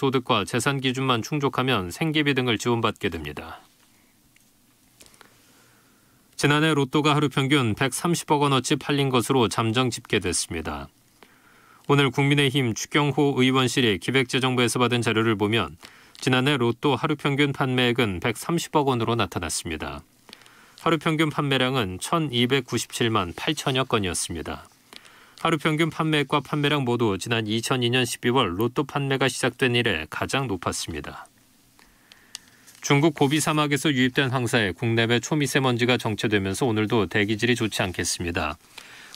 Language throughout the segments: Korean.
소득과 재산 기준만 충족하면 생계비 등을 지원받게 됩니다. 지난해 로또가 하루 평균 130억 원어치 팔린 것으로 잠정 집계됐습니다. 오늘 국민의힘 추경호 의원실이 기획재정부에서 받은 자료를 보면 지난해 로또 하루 평균 판매액은 130억 원으로 나타났습니다. 하루 평균 판매량은 1,297만 8천여 건이었습니다. 하루 평균 판매액과 판매량 모두 지난 2002년 12월 로또 판매가 시작된 이래 가장 높았습니다. 중국 고비 사막에서 유입된 황사에 국내외 초미세먼지가 정체되면서 오늘도 대기질이 좋지 않겠습니다.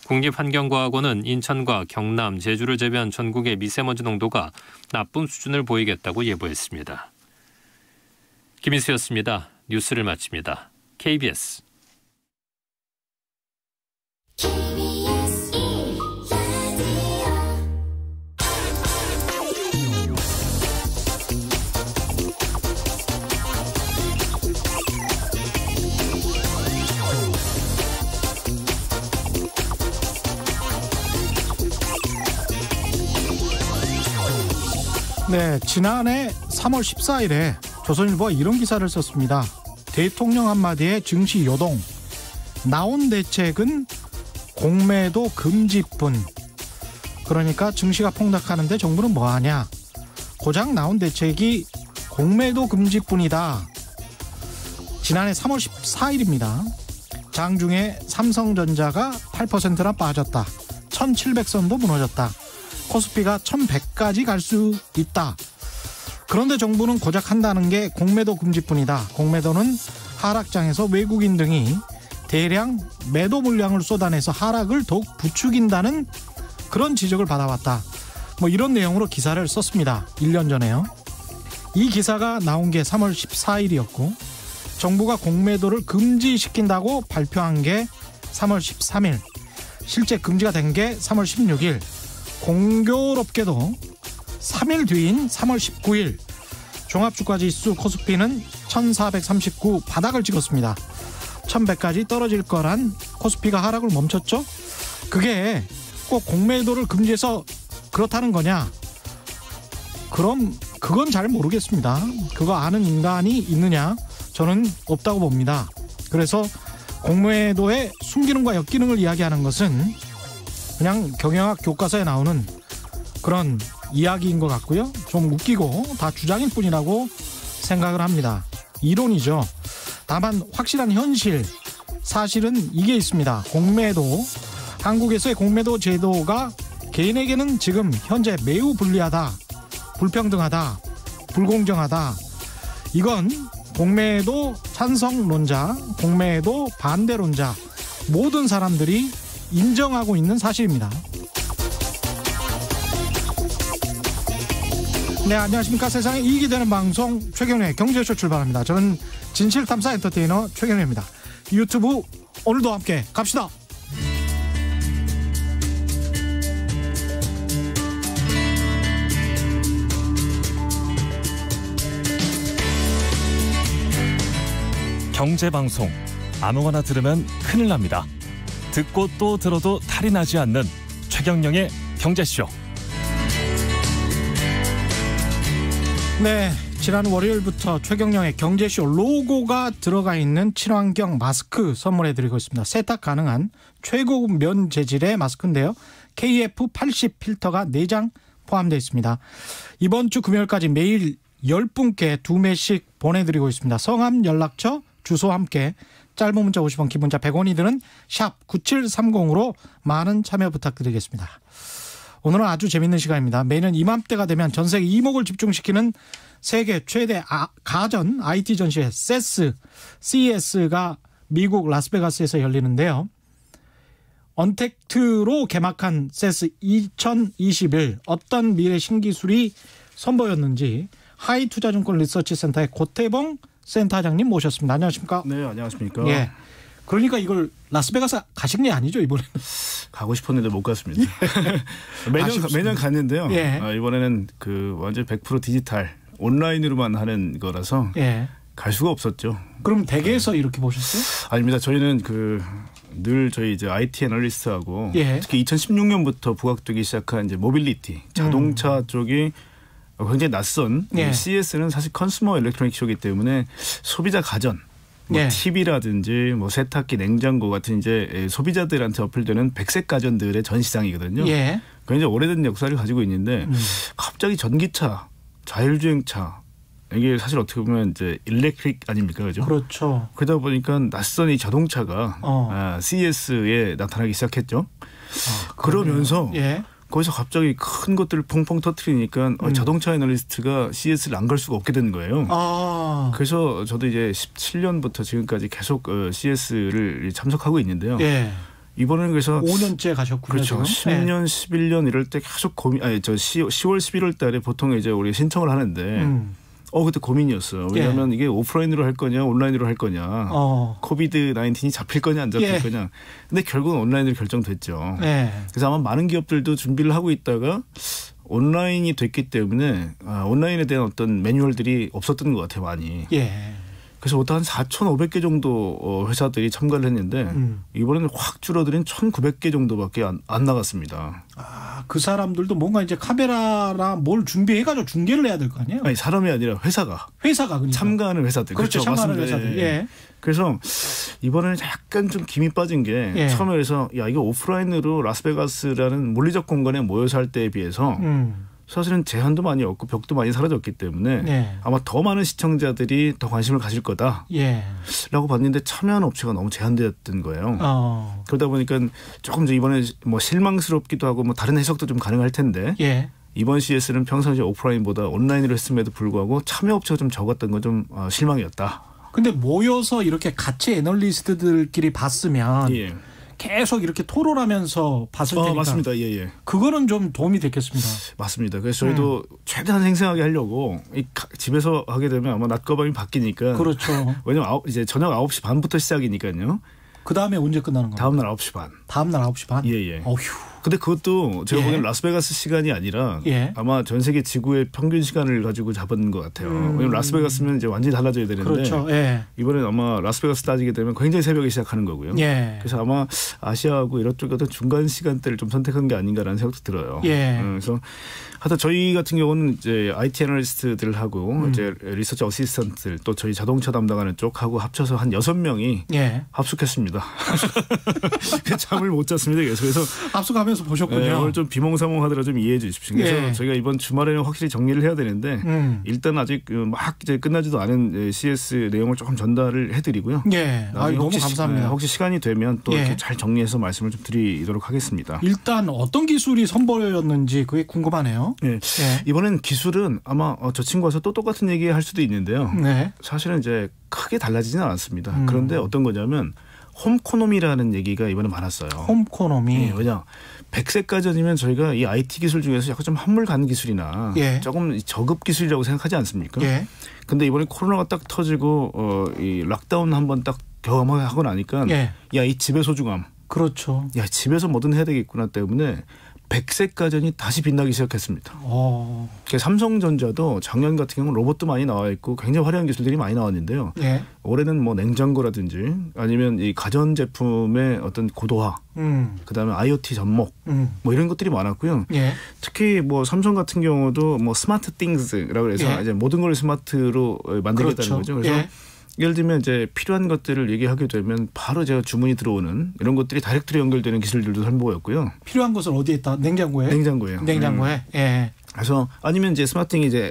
국립환경과학원은 인천과 경남, 제주를 제외한 전국의 미세먼지 농도가 나쁜 수준을 보이겠다고 예보했습니다. 김인수였습니다. 뉴스를 마칩니다. KBS 네, 지난해 3월 14일에 조선일보가 이런 기사를 썼습니다. 대통령 한마디에 증시 요동. 나온 대책은 공매도 금지뿐. 그러니까 증시가 폭락하는데 정부는 뭐하냐. 고작 나온 대책이 공매도 금지뿐이다. 지난해 3월 14일입니다. 장중에 삼성전자가 8%나 빠졌다. 1700선도 무너졌다. 코스피가 1100까지 갈 수 있다. 그런데 정부는 고작 한다는 게 공매도 금지뿐이다. 공매도는 하락장에서 외국인 등이 대량 매도 물량을 쏟아내서 하락을 더욱 부추긴다는 그런 지적을 받아왔다. 뭐 이런 내용으로 기사를 썼습니다. 1년 전에요. 이 기사가 나온 게 3월 14일이었고 정부가 공매도를 금지시킨다고 발표한 게 3월 13일. 실제 금지가 된 게 3월 16일. 공교롭게도 3일 뒤인 3월 19일 종합주가지수 코스피는 1439 바닥을 찍었습니다. 1100까지 떨어질 거란 코스피가 하락을 멈췄죠. 그게 꼭 공매도를 금지해서 그렇다는 거냐? 그럼 그건 잘 모르겠습니다. 그거 아는 인간이 있느냐? 저는 없다고 봅니다. 그래서 공매도의 순기능과 역기능을 이야기하는 것은 그냥 경영학 교과서에 나오는 그런 이야기인 것 같고요. 좀 웃기고 다 주장일 뿐이라고 생각을 합니다. 이론이죠. 다만 확실한 현실, 사실은 이게 있습니다. 공매도, 한국에서의 공매도 제도가 개인에게는 지금 현재 매우 불리하다, 불평등하다, 불공정하다. 이건 공매도 찬성론자, 공매도 반대론자 모든 사람들이 인정하고 있는 사실입니다. 네, 안녕하십니까. 세상에 이익이 되는 방송 최경련의 경제쇼 출발합니다. 저는 진실탐사 엔터테이너 최경련입니다. 유튜브 오늘도 함께 갑시다. 경제방송 아무거나 들으면 큰일 납니다. 듣고 또 들어도 탈이 나지 않는 최경영의 경제쇼. 네, 지난 월요일부터 최경영의 경제쇼 로고가 들어가 있는 친환경 마스크 선물해드리고 있습니다. 세탁 가능한 최고급 면 재질의 마스크인데요. KF80 필터가 4장 포함되어 있습니다. 이번 주 금요일까지 매일 10분께 2매씩 보내드리고 있습니다. 성함, 연락처, 주소 함께 짧은 문자 50원, 긴 문자 100원이 드는 샵 9730으로 많은 참여 부탁드리겠습니다. 오늘은 아주 재밌는 시간입니다. 매년 이맘때가 되면 전 세계 이목을 집중시키는 세계 최대 가전 IT 전시회 CES가 미국 라스베가스에서 열리는데요. 언택트로 개막한 CES 2021 어떤 미래 신기술이 선보였는지 하이투자증권 리서치센터의 고태봉 센터장님 모셨습니다. 안녕하십니까? 네, 안녕하십니까? 예. 그러니까 이걸 라스베가스 가신 게 아니죠, 이번에는? 가고 싶었는데 못 갔습니다. 매년 갔는데요. 예. 이번에는 그 완전 100% 디지털 온라인으로만 하는 거라서 예. 갈 수가 없었죠. 그럼 댁에서 이렇게 보셨어요? 아닙니다. 저희는 늘 저희 이제 IT 애널리스트하고 예. 특히 2016년부터 부각되기 시작한 이제 모빌리티 자동차 쪽이 굉장히 낯선 예. CES는 사실 컨슈머 일렉트로닉 쇼이기 때문에 소비자 가전, 뭐 예. TV라든지 뭐 세탁기, 냉장고 같은 이제 소비자들한테 어필되는 백색 가전들의 전 시장이거든요. 예. 굉장히 오래된 역사를 가지고 있는데 갑자기 전기차, 자율주행차 이게 사실 어떻게 보면 이제 일렉트릭 아닙니까, 그죠? 그렇죠. 그러다 보니까 낯선 이 자동차가 CES에 나타나기 시작했죠. 그러면서 예. 거기서 갑자기 큰 것들을 퐁퐁 터트리니까 자동차 애널리스트가 CES를 안 갈 수가 없게 된 거예요. 그래서 저도 이제 17년부터 지금까지 계속 CES를 참석하고 있는데요. 예. 이번에는 그래서 5년째 가셨군요. 그렇죠. 지금. 10년, 11년 이럴 때 계속 저 10월, 11월 달에 보통 이제 우리 신청을 하는데 그때 고민이었어요. 왜냐하면 이게 오프라인으로 할 거냐 온라인으로 할 거냐. 코비드 19이 잡힐 거냐 안 잡힐 거냐. 근데 결국은 온라인으로 결정됐죠. 그래서 아마 많은 기업들도 준비를 하고 있다가 온라인이 됐기 때문에 온라인에 대한 어떤 매뉴얼들이 없었던 것 같아요. 많이. 그래서 보통 한 4,500개 정도 회사들이 참가를 했는데 이번에는 확 줄어들인 1,900개 정도밖에 안 나갔습니다. 그 사람들도 뭔가 이제 카메라랑 뭘 준비해가지고 중계를 해야 될 거 아니에요? 아니 사람이 아니라 회사가 그러니까. 참가하는 회사들. 그렇죠. 참가하는 회사들. 예. 그래서 이번에는 약간 좀 김이 빠진 게 처음에 그래서 이거 오프라인으로 라스베가스라는 물리적 공간에 모여서 할 때에 비해서 사실은 제한도 많이 없고 벽도 많이 사라졌기 때문에 아마 더 많은 시청자들이 더 관심을 가질 거다라고 봤는데 참여한 업체가 너무 제한되었던 거예요. 그러다 보니까 조금 이번에 뭐 실망스럽기도 하고 뭐 다른 해석도 좀 가능할 텐데 이번 CES는 평상시 오프라인보다 온라인으로 했음에도 불구하고 참여 업체가 좀 적었던 건 좀 실망이었다. 근데 모여서 이렇게 같이 애널리스트들끼리 봤으면 계속 이렇게 토론하면서 봤을 테니까. 맞습니다. 예. 그거는 좀 도움이 됐겠습니다. 맞습니다. 그래서 저희도 최대한 생생하게 하려고 집에서 하게 되면 아마 낮과 밤이 바뀌니까. 그렇죠. 왜냐면 이제 저녁 9시 반부터 시작이니까요. 그 다음에 언제 끝나는 거예요? 다음 날 9시 반. 다음 날 9시 반? 예. 어휴. 근데 그것도 제가 보기엔 라스베가스 시간이 아니라 아마 전 세계 지구의 평균 시간을 가지고 잡은 것 같아요. 왜냐면 라스베가스면 이제 완전히 달라져야 되는데 그렇죠. 이번엔 아마 라스베가스 따지게 되면 굉장히 새벽에 시작하는 거고요. 그래서 아마 아시아하고 이런 쪽 어떤 중간 시간대를 좀 선택한 게 아닌가라는 생각도 들어요. 그래서 하여튼 저희 같은 경우는 이제 IT 애널리스트들하고 이제 리서치 어시스턴트들 또 저희 자동차 담당하는 쪽하고 합쳐서 한 6명이 합숙했습니다. 잠을 못 잤습니다. 그래서 합숙하면서 보셨군요. 오늘 좀 비몽사몽하더라 좀 이해해 주십시오. 그래서 저희가 이번 주말에는 확실히 정리를 해야 되는데 일단 아직 막 이제 끝나지도 않은 CS 내용을 조금 전달을 해드리고요. 너무 감사합니다. 혹시 시간이 되면 또 이렇게 잘 정리해서 말씀을 좀 드리도록 하겠습니다. 일단 어떤 기술이 선보였는지 그게 궁금하네요. 이번엔 기술은 아마 저 친구 와서 또 똑같은 얘기 할 수도 있는데요. 사실은 이제 크게 달라지진 않았습니다. 그런데 어떤 거냐면 홈코노미라는 얘기가 이번에 많았어요. 홈코노미. 왜냐 백색 가전이면 저희가 이 IT 기술 중에서 약간 좀 한물 간 기술이나 조금 저급 기술이라고 생각하지 않습니까? 근데 이번에 코로나가 딱 터지고 이 락다운 한번 딱 경험하고 나니까 이 집의 소중함. 그렇죠. 집에서 뭐든 해야 되겠구나 때문에 백색 가전이 다시 빛나기 시작했습니다. 삼성전자도 작년 같은 경우는 로봇도 많이 나와 있고 굉장히 화려한 기술들이 많이 나왔는데요. 올해는 뭐 냉장고라든지 아니면 이 가전 제품의 어떤 고도화, 그다음에 IoT 접목, 뭐 이런 것들이 많았고요. 특히 뭐 삼성 같은 경우도 뭐 스마트 띵스라고 해서 이제 모든 걸 스마트로 만들겠다는 거죠. 그래서 예를 들면 이제 필요한 것들을 얘기하게 되면 바로 제가 주문이 들어오는 이런 것들이 다이렉트로 연결되는 기술들도 선보였고요. 필요한 것은 어디에 있다? 냉장고에? 냉장고에요. 냉장고에. 그래서 아니면 이제 스마트띵이 이제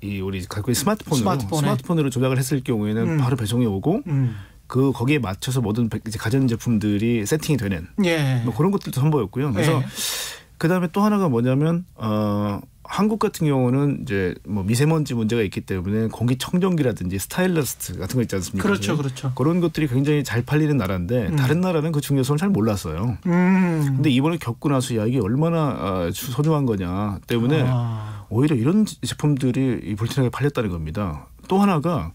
이 우리 갖고 있는 스마트폰으로 조작을 했을 경우에는 바로 배송이 오고 거기에 맞춰서 모든 이제 가전 제품들이 세팅이 되는 뭐 그런 것들도 선보였고요. 그래서 그다음에 또 하나가 뭐냐면 한국 같은 경우는 이제 뭐 미세먼지 문제가 있기 때문에 공기청정기라든지 스타일러스트 같은 거 있지 않습니까? 그렇죠. 그런 것들이 굉장히 잘 팔리는 나라인데 다른 나라는 그 중요성을 잘 몰랐어요. 근데 이번에 겪고 나서 이게 얼마나 소중한 거냐 때문에 오히려 이런 제품들이 불티나게 팔렸다는 겁니다. 또 하나가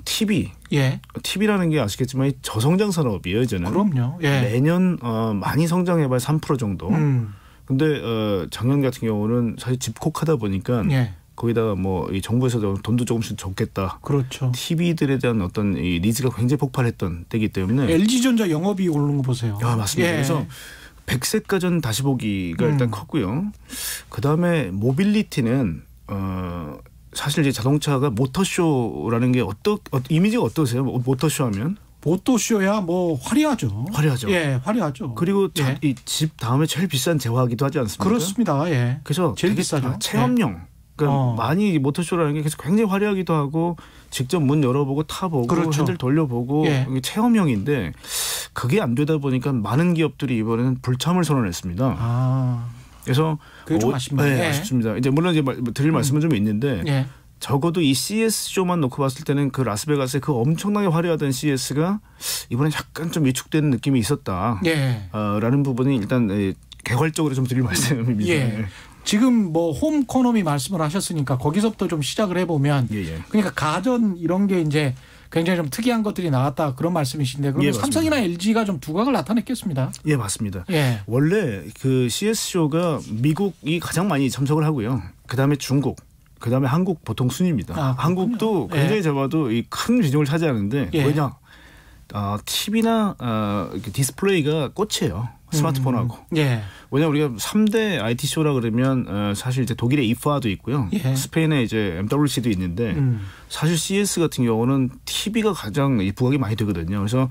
TV. TV라는 게 아시겠지만 저성장 산업이에요, 이제는. 그럼요. 매년 많이 성장해봐야 3% 정도. 근데 작년 같은 경우는 사실 집콕하다 보니까 거기다가 뭐 이 정부에서도 돈도 조금씩 줬겠다. 그렇죠. TV들에 대한 어떤 이 니즈가 굉장히 폭발했던 때이기 때문에 LG전자 영업이 오르는 거 보세요. 맞습니다. 그래서 100세 가전 다시 보기가 일단 컸고요. 그다음에 모빌리티는 사실 이제 자동차가 모터쇼라는 게 이미지가 어떠세요? 모터쇼 하면? 모터쇼야 뭐 화려하죠. 화려하죠. 예, 화려하죠. 그리고 예. 이 집 다음에 제일 비싼 재화기도 하지 않습니까? 그렇습니다. 예. 그래서 제일 되게 비싸죠. 체험용. 그러니까 많이 모터쇼라는 게 계속 굉장히 화려하기도 하고 직접 문 열어보고 타보고 그렇죠. 핸들 돌려보고 예. 이게 체험형인데 그게 안 되다 보니까 많은 기업들이 이번에는 불참을 선언했습니다. 그래서 그게 좀 아쉽네요. 네, 예. 아쉽습니다. 이제 물론 이제 드릴 말씀은 좀 있는데 예. 적어도 이 CES쇼만 놓고 봤을 때는 그 라스베가스의 그 엄청나게 화려하던 CES가 이번에 약간 좀 위축되는 느낌이 있었다. 예. 라는 부분이 일단 개괄적으로 좀 드릴 말씀입니다. 예. 지금 뭐 홈코노미 말씀을 하셨으니까 거기서부터 좀 시작을 해보면 그러니까 가전 이런 게 이제 굉장히 좀 특이한 것들이 나왔다 그런 말씀이신데 그러면 삼성이나 LG가 좀 두각을 나타냈겠습니다. 예, 맞습니다. 예. 원래 그 CES쇼가 미국이 가장 많이 참석을 하고요. 그다음에 중국, 그다음에 한국 보통 순위입니다. 한국도 굉장히 잡아도 이 큰 비중을 차지하는데 왜냐? TV나 디스플레이가 꽃이에요. 스마트폰하고. 왜냐하면 우리가 3대 IT 쇼라 그러면 사실 이제 독일의 IFA도 있고요. 스페인의 이제 MWC도 있는데 사실 CS 같은 경우는 TV가 가장 부각이 많이 되거든요. 그래서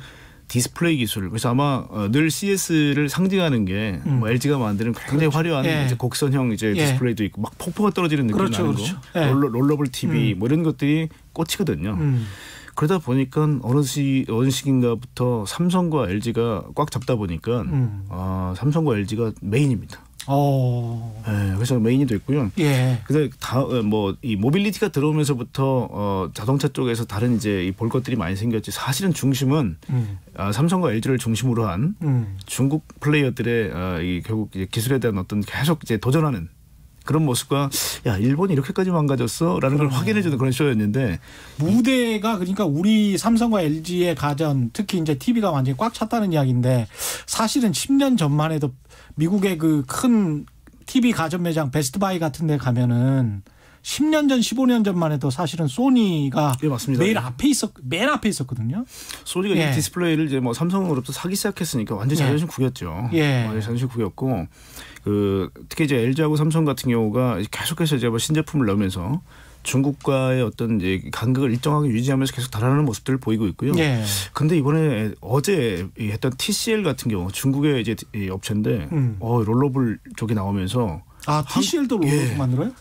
디스플레이 기술. 그래서 아마 늘 CS를 상징하는 게 뭐 LG가 만드는 굉장히 화려한 이제 곡선형 이제 디스플레이도 있고 막 폭포가 떨어지는 느낌이 나는 거. 롤러블 TV 뭐 이런 것들이 꽃이거든요. 그러다 보니까 어느 시기인가부터 삼성과 LG가 꽉 잡다 보니까 삼성과 LG가 메인입니다. 네, 그래서 메인이 됐고요. 그래서 이 모빌리티가 들어오면서부터 자동차 쪽에서 다른 이제 볼 것들이 많이 생겼지. 사실은 중심은 삼성과 LG를 중심으로 한 중국 플레이어들의 결국 이제 기술에 대한 어떤 계속 이제 도전하는. 그런 모습과 야 일본이 이렇게까지 망가졌어라는 걸 확인해주는 그런 쇼였는데 무대가 그러니까 우리 삼성과 LG의 가전 특히 이제 TV가 완전히 꽉 찼다는 이야기인데 사실은 10년 전만 해도 미국의 그 큰 TV 가전 매장 베스트바이 같은 데 가면은 10년 전, 15년 전만 해도 사실은 소니가 맞습니다. 맨 앞에 있었거든요. 소니가 이 디스플레이를 이제 뭐 삼성으로부터 사기 시작했으니까 완전히 자존심 구겼죠. 완전히 자존심 구겼고 특히 이제 LG하고 삼성 같은 경우가 계속해서 이제 뭐 신제품을 넣으면서 중국과의 어떤 이제 간극을 일정하게 유지하면서 계속 달아나는 모습들을 보이고 있고요. 근데 이번에 어제 했던 TCL 같은 경우 중국의 이제 업체인데 롤러블 쪽이 나오면서 TCL도 롤러블 만들어요?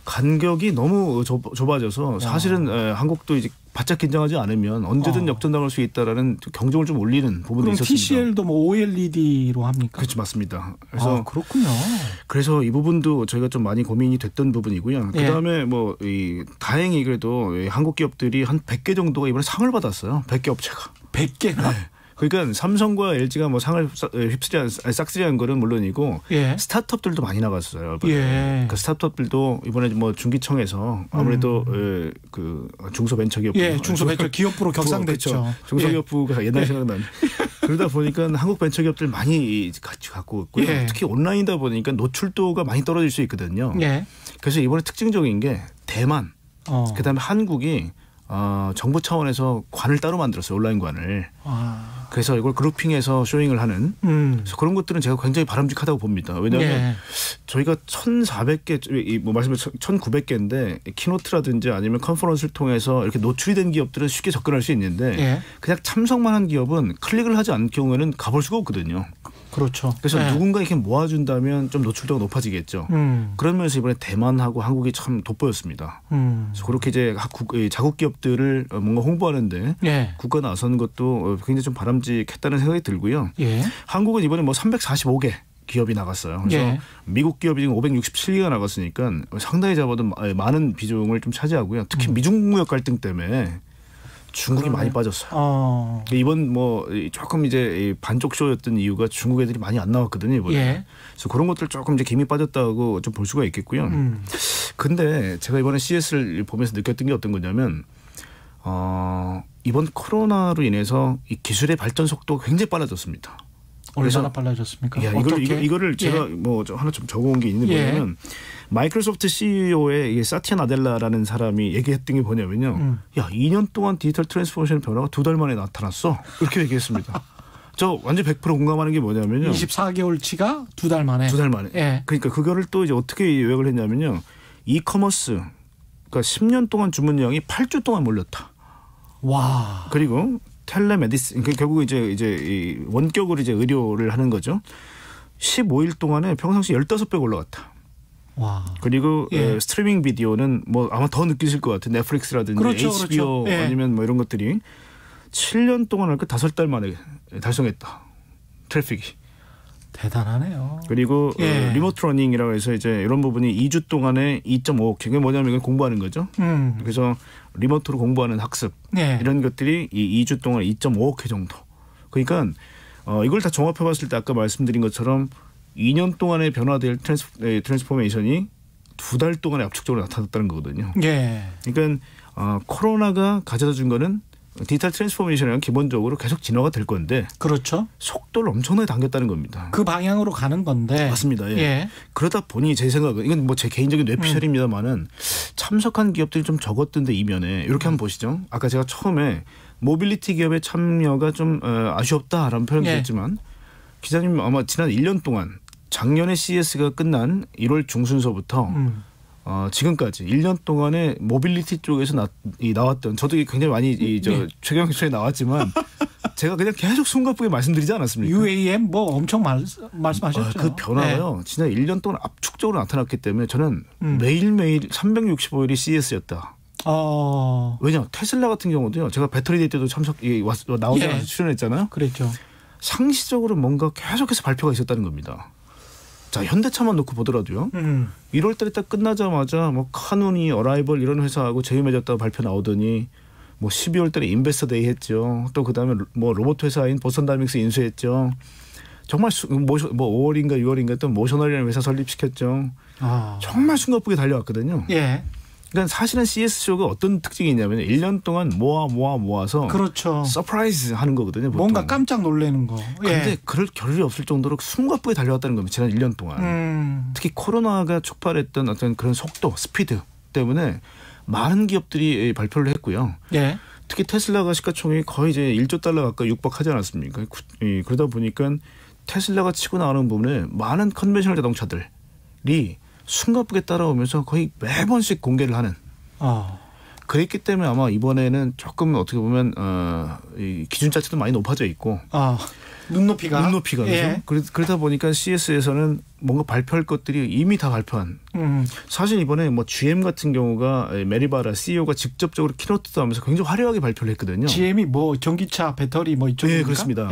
간격이 너무 좁아져서 사실은 한국도 이제 바짝 긴장하지 않으면 언제든 역전당할 수 있다라는 경종을 좀 울리는 부분이 있었습니다. TCL도 뭐 OLED로 합니까? 그렇죠, 맞습니다. 그래서 그렇군요. 그래서 이 부분도 저희가 좀 많이 고민이 됐던 부분이고요. 그다음에 뭐 다행히 그래도 한국 기업들이 한 100개 정도가 이번에 상을 받았어요. 100개 업체가. 100개나? 그러니까 삼성과 LG가 뭐 상을 싹쓸이한 거는 물론이고 스타트업들도 많이 나갔어요. 그 스타트업들도 이번에 뭐 중기청에서 아무래도 그 중소벤처기업, 중소벤처 기업부로 격상됐죠. 그렇죠. 중소기업부가 옛날 생각나는. 그러다 보니까 한국 벤처기업들 많이 같이 갖고 있고요. 특히 온라인이다 보니까 노출도가 많이 떨어질 수 있거든요. 그래서 이번에 특징적인 게 대만, 그다음에 한국이 정부 차원에서 관을 따로 만들었어요. 온라인관을. 그래서 이걸 그룹핑해서 쇼잉을 하는 그래서 그런 것들은 제가 굉장히 바람직하다고 봅니다. 왜냐하면 저희가 1,400개, 뭐 말씀드린 1,900개인데 키노트라든지 아니면 컨퍼런스를 통해서 이렇게 노출이 된 기업들은 쉽게 접근할 수 있는데 그냥 참석만 한 기업은 클릭을 하지 않은 경우에는 가볼 수가 없거든요. 그렇죠. 그래서 누군가 이렇게 모아준다면 좀 노출도가 높아지겠죠. 그러면서 이번에 대만하고 한국이 참 돋보였습니다. 그래서 그렇게 이제 자국 기업들을 뭔가 홍보하는데 국가 나선 것도 굉장히 좀 바람직했다는 생각이 들고요. 한국은 이번에 뭐 345개 기업이 나갔어요. 그래서 미국 기업이 지금 567개가 나갔으니까 상당히 잡아도 많은 비중을 좀 차지하고요. 특히 미중 무역 갈등 때문에 중국이 많이 빠졌어요. 이번 뭐 조금 이제 반쪽 쇼였던 이유가 중국 애들이 많이 안 나왔거든요. 이번에. 그래서 그런 것들 조금 이제 김이 빠졌다고 좀 볼 수가 있겠고요. 근데 제가 이번에 CS를 보면서 느꼈던 게 어떤 거냐면 이번 코로나로 인해서 이 기술의 발전 속도가 굉장히 빨라졌습니다. 얼마나 빨라졌습니까? 이거를 제가 뭐 하나 좀 적어온 게 있는데 뭐냐면 마이크로소프트 CEO의 사티아 나델라라는 사람이 얘기했던 게 뭐냐면요. 야, 2년 동안 디지털 트랜스포메이션 변화가 2달 만에 나타났어. 이렇게 얘기했습니다. 저 완전 100% 공감하는 게 뭐냐면요. 24개월치가 2달 만에. 2달 만에. 예. 그러니까 그거를 또 이제 어떻게 요약을 했냐면요. 이커머스 그러니까 10년 동안 주문량이 8주 동안 몰렸다. 와. 그리고 텔레메디슨 그러니까 결국 이제 이 원격으로 이제 의료를 하는 거죠. 15일 동안에 평상시 15배 올라갔다. 와. 그리고 스트리밍 비디오는 뭐 아마 더 느끼실 것 같아요. 넷플릭스라든지 그렇죠, HBO 그렇죠. 아니면 뭐 이런 것들이 7년 동안 할까 5달 만에 달성했다. 트래픽이. 대단하네요. 그리고 리모트 러닝이라고 해서 이제 이런 부분이 2주 동안에 2.5억. 그게 뭐냐면 이건 공부하는 거죠. 그래서 리모트로 공부하는 학습 이런 것들이 이 2주 동안 2.5억 회 정도. 그러니까 이걸 다 종합해봤을 때 아까 말씀드린 것처럼 2년 동안에 변화될 트랜스포메이션이 2달 동안에 압축적으로 나타났다는 거거든요. 그러니까 코로나가 가져다 준 거는 디지털 트랜스포메이션은 기본적으로 계속 진화가 될 건데 그렇죠. 속도를 엄청나게 당겼다는 겁니다. 그 방향으로 가는 건데. 맞습니다. 예. 그러다 보니 제 생각은 이건 뭐 제 개인적인 뇌피셜입니다만은 참석한 기업들이 좀 적었던데 이면에 이렇게 한번 보시죠. 아까 제가 처음에 모빌리티 기업의 참여가 좀 아쉬웠다라는 표현을 드렸지만 기자님 아마 지난 1년 동안 작년에 CES가 끝난 1월 중순서부터 지금까지 1년 동안에 모빌리티 쪽에서 나왔던 저도 굉장히 많이 최경영쇼에 나왔지만 제가 그냥 계속 숨가쁘게 말씀드리지 않았습니까? UAM 뭐 엄청 말씀하셨죠. 그 변화가요. 지난 1년 동안 압축적으로 나타났기 때문에 저는 매일매일 365일이 CES였다. 왜냐 테슬라 같은 경우도요. 제가 배터리 데이 때도 나오자마자 출연했잖아요. 그랬죠. 상시적으로 뭔가 계속해서 발표가 있었다는 겁니다. 자, 현대차만 놓고 보더라도요. 1월 달에 딱 끝나자마자 뭐 카눈이 어라이벌 이런 회사하고 제휴맺었다고 발표 나오더니 뭐 12월 달에 인베스터 데이 했죠. 또 그다음에 뭐 로봇 회사인 보스턴 다이내믹스 인수했죠. 정말 뭐 5월인가 6월인가 또 모셔널이라는 회사 설립시켰죠. 정말 숨가쁘게 달려왔거든요. 그러니까 사실은 CES쇼가 어떤 특징이 있냐면 1년 동안 모아서 그렇죠. 서프라이즈 하는 거거든요. 보통. 뭔가 깜짝 놀라는 거. 그런데 그럴 겨를이 없을 정도로 숨가쁘게 달려왔다는 겁니다. 지난 1년 동안. 특히 코로나가 촉발했던 어떤 그런 속도, 스피드 때문에 많은 기업들이 발표를 했고요. 특히 테슬라가 시가총액이 거의 이제 1조 달러 가까이 육박하지 않았습니까? 그러다 보니까 테슬라가 치고 나가는 부분에 많은 컨벤셔널 자동차들이 숨가쁘게 따라오면서 거의 매번씩 공개를 하는. 그랬기 때문에 아마 이번에는 조금 어떻게 보면 이 기준 자체도 많이 높아져 있고. 눈높이가. 그렇죠. 그러다 보니까 CES에서는 뭔가 발표할 것들이 이미 다 발표한. 사실 이번에 뭐 GM 같은 경우가 메리바라 CEO가 직접적으로 키노트도 하면서 굉장히 화려하게 발표를 했거든요. GM이 뭐 전기차 배터리 뭐 이쪽입니까? 네, 그렇습니다.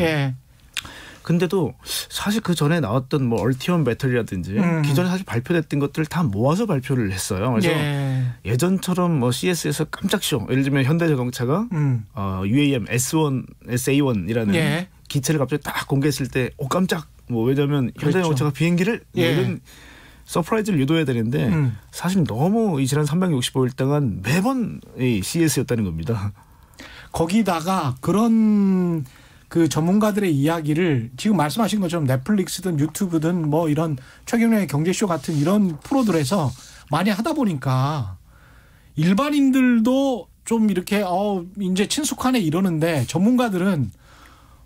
근데도 사실 그 전에 나왔던 뭐 얼티엄 배터리라든지 기존에 사실 발표됐던 것들을 다 모아서 발표를 했어요. 그래서 예전처럼 뭐 CES에서 깜짝 쇼, 예를 들면 현대자동차가 UAM SA1이라는 기체를 갑자기 딱 공개했을 때 깜짝 뭐 왜냐하면 현대자동차가 비행기를 이런 서프라이즈를 유도해야 되는데 사실 너무 이 지난 365일 동안 매번 이 CES였다는 겁니다. 거기다가 그런 그 전문가들의 이야기를 지금 말씀하신 것처럼 넷플릭스든 유튜브든 뭐 이런 최경영의 경제쇼 같은 이런 프로들에서 많이 하다 보니까 일반인들도 좀 이렇게 이제 친숙하네 이러는데 전문가들은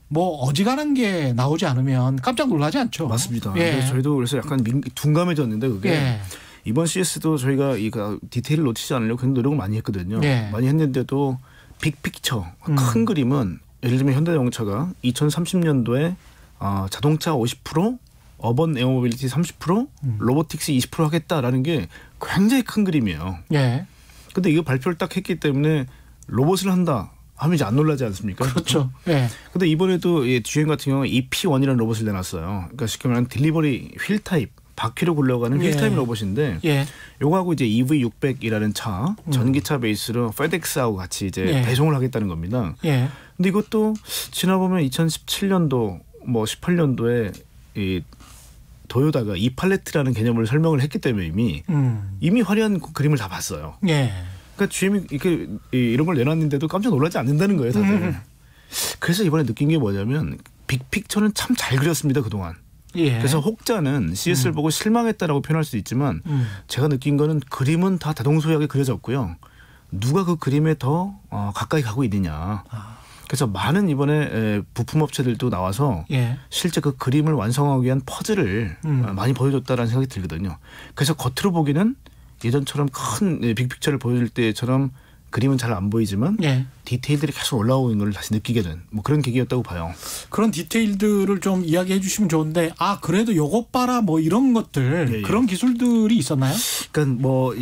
뭐 어지간한 게 나오지 않으면 깜짝 놀라지 않죠. 맞습니다. 저희도 그래서 약간 둔감해졌는데 그게 이번 CES도 저희가 이 디테일을 놓치지 않으려고 굉장히 노력을 많이 했거든요. 많이 했는데도 빅픽처 큰 그림은 예를 들면 현대자동차가 2030년도에 자동차 50%, 어번 에어모빌리티 30%, 로보틱스 20% 하겠다라는 게 굉장히 큰 그림이에요. 근데 이거 발표를 딱 했기 때문에 로봇을 한다 하면 이제 안 놀라지 않습니까? 그렇죠. 근데 이번에도 GM 같은 경우는 EP1이라는 로봇을 내놨어요. 그러니까 쉽게 말하면 딜리버리 휠 타입, 바퀴로 굴러가는 휠 타입 로봇인데 요거하고 이제 EV600이라는 차, 전기차 베이스로 페덱스하고 같이 이제 배송을 하겠다는 겁니다. 근데 이것도 지나보면 2017년도 뭐 18년도에 이 도요다가 이팔레트라는 개념을 설명을 했기 때문에 이미 화려한 그림을 다 봤어요. 그러니까 GM이 이렇게 이런 걸 내놨는데도 깜짝 놀라지 않는다는 거예요, 다들. 그래서 이번에 느낀 게 뭐냐면 빅픽처는 참 잘 그렸습니다, 그동안. 그래서 혹자는 CES를 보고 실망했다라고 표현할 수 있지만 제가 느낀 거는 그림은 다 대동소이하게 그려졌고요. 누가 그 그림에 더 가까이 가고 있느냐. 그래서 많은 이번에 부품 업체들도 나와서 예. 실제 그 그림을 완성하기 위한 퍼즐을 많이 보여줬다라는 생각이 들거든요. 그래서 겉으로 보기는 예전처럼 큰 빅픽처를 보여줄 때처럼 그림은 잘 안 보이지만 예. 디테일들이 계속 올라오는 걸 다시 느끼게 된 뭐 그런 계기였다고 봐요. 그런 디테일들을 좀 이야기해 주시면 좋은데 그래도 요것 봐라 뭐 이런 것들 예, 예. 그런 기술들이 있었나요? 그러니까 뭐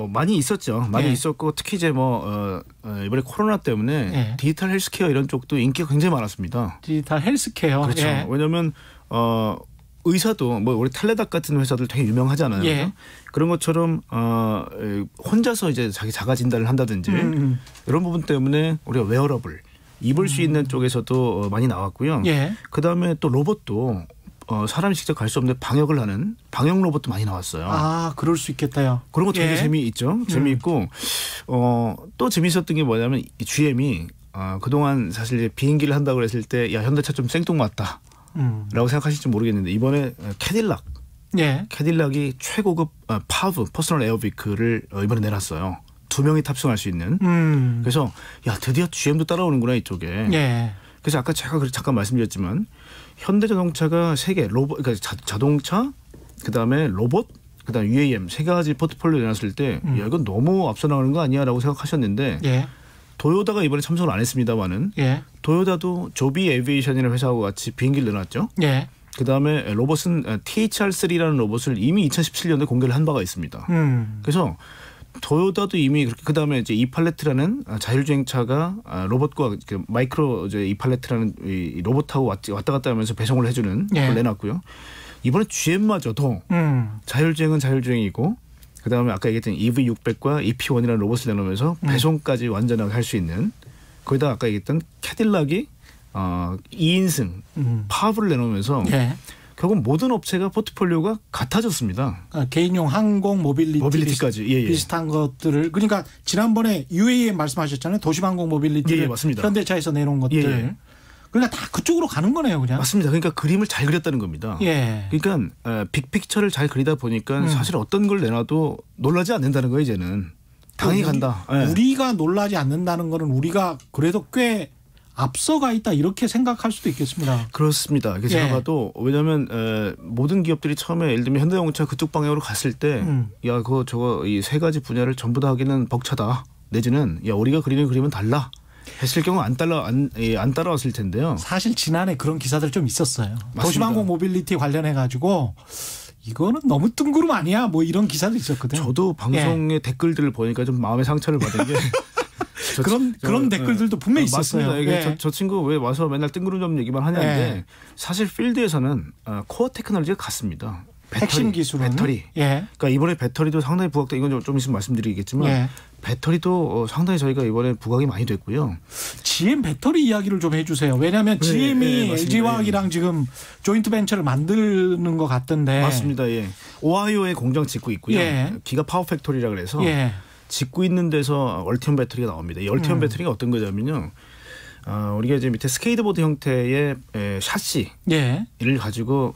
많이 있었죠. 많이 예. 있었고 특히 이제 이번에 코로나 때문에 예. 디지털 헬스케어 이런 쪽도 인기가 굉장히 많았습니다. 디지털 헬스케어. 그렇죠. 예. 왜냐하면 의사도 뭐 우리 텔레닥 같은 회사들 되게 유명하잖아요. 예. 그런 것처럼 혼자서 이제 자기 자가 진단을 한다든지 이런 부분 때문에 우리가 웨어러블 입을 수 있는 쪽에서도 많이 나왔고요. 예. 그다음에 또 로봇도 사람이 직접 갈 수 없는데 방역을 하는 방역 로봇도 많이 나왔어요. 그럴 수 있겠다요. 그런 거 되게 예. 재미있죠. 재미있고 또 재미있었던 게 뭐냐면 이 GM이 그동안 사실 이제 비행기를 한다고 그랬을 때 야 현대차 좀 생뚱맞다. 라고 생각하실지 모르겠는데 이번에 캐딜락 예. 캐딜락이 최고급 파브 퍼스널 에어비크를 이번에 내놨어요. 2명이 탑승할 수 있는. 그래서 야 드디어 GM도 따라오는구나 이쪽에. 예. 그래서 아까 제가 잠깐 말씀드렸지만 현대자동차가 세계 로봇 그러니까 자동차 그다음에 로봇 그다음에 UAM 세 가지 포트폴리오 내놨을 때 야 이건 너무 앞서 나가는 거 아니야라고 생각하셨는데 예. 도요다가 이번에 참석을 안 했습니다만은 예. 도요다도 조비 에비에이션이라는 회사하고 같이 비행기를 내놨죠. 예. 그다음에 로봇은 THR3라는 로봇을 이미 2017년도에 공개를 한 바가 있습니다. 그래서 도요다도 이미 그렇게 그다음에 이제 이팔레트라는 자율주행차가 로봇과 마이크로 이제 이팔레트라는 이 로봇하고 왔다 갔다 하면서 배송을 해주는 예. 걸 내놨고요. 이번에 GM마저도 자율주행은 자율주행이고 그다음에 아까 얘기했던 EV600과 EP1이라는 로봇을 내놓으면서 배송까지 완전하게 할 수 있는 거기다 아까 얘기했던 캐딜락이 2인승 파브를 내놓으면서 예. 결국 모든 업체가 포트폴리오가 같아졌습니다. 개인용 항공 모빌리티까지 예, 예. 비슷한 것들을 그러니까 지난번에 UAM 말씀하셨잖아요. 도시항공 모빌리티를 예, 맞습니다. 현대차에서 내놓은 것들. 예, 예. 그러니까 다 그쪽으로 가는 거네요, 그냥. 맞습니다. 그러니까 그림을 잘 그렸다는 겁니다. 예. 그러니까 빅픽처를 잘 그리다 보니까 사실 어떤 걸 내놔도 놀라지 않는다는 거예요, 이제는. 당연히 간다. 예. 우리가 놀라지 않는다는 거는 우리가 그래도 꽤 앞서가 있다 이렇게 생각할 수도 있겠습니다. 그렇습니다. 제가 봐도 왜냐하면 모든 기업들이 처음에 예를 들면 현대자동차 그쪽 방향으로 갔을 때 야, 저거 이 세 가지 분야를 전부 다 하기는 벅차다. 내지는 야, 우리가 그리는 그림은 달라. 했을 경우 안 따라왔을 텐데요. 사실 지난해 그런 기사들 좀 있었어요. 맞습니다. 도시항공 모빌리티 관련해 가지고 이거는 너무 뜬구름 아니야? 뭐 이런 기사도 있었거든요. 저도 방송의 댓글들을 보니까 좀 마음의 상처를 받은 게 그런 댓글들도 분명히 있었어요. 맞습니다. 이게 저 친구 왜 와서 맨날 뜬구름 좀 얘기만 하냐는데 사실 필드에서는 코어 테크놀로지가 같습니다. 핵심 기술은 배터리. 그러니까 이번에 배터리도 상당히 부각돼. 이건 좀 있으면 말씀드리겠지만 배터리도 상당히 저희가 이번에 부각이 많이 됐고요. GM 배터리 이야기를 좀 해주세요. 왜냐하면 GM이 LG화학이랑 지금 조인트 벤처를 만드는 것 같던데. 맞습니다. 예. 오하이오에 공장 짓고 있고요. 기가 파워 팩토리라 그래서 짓고 있는 데서 얼티엄 배터리가 나옵니다. 이 얼티엄 배터리가 어떤 거냐면요. 우리가 이제 밑에 스케이트보드 형태의 샤시를 가지고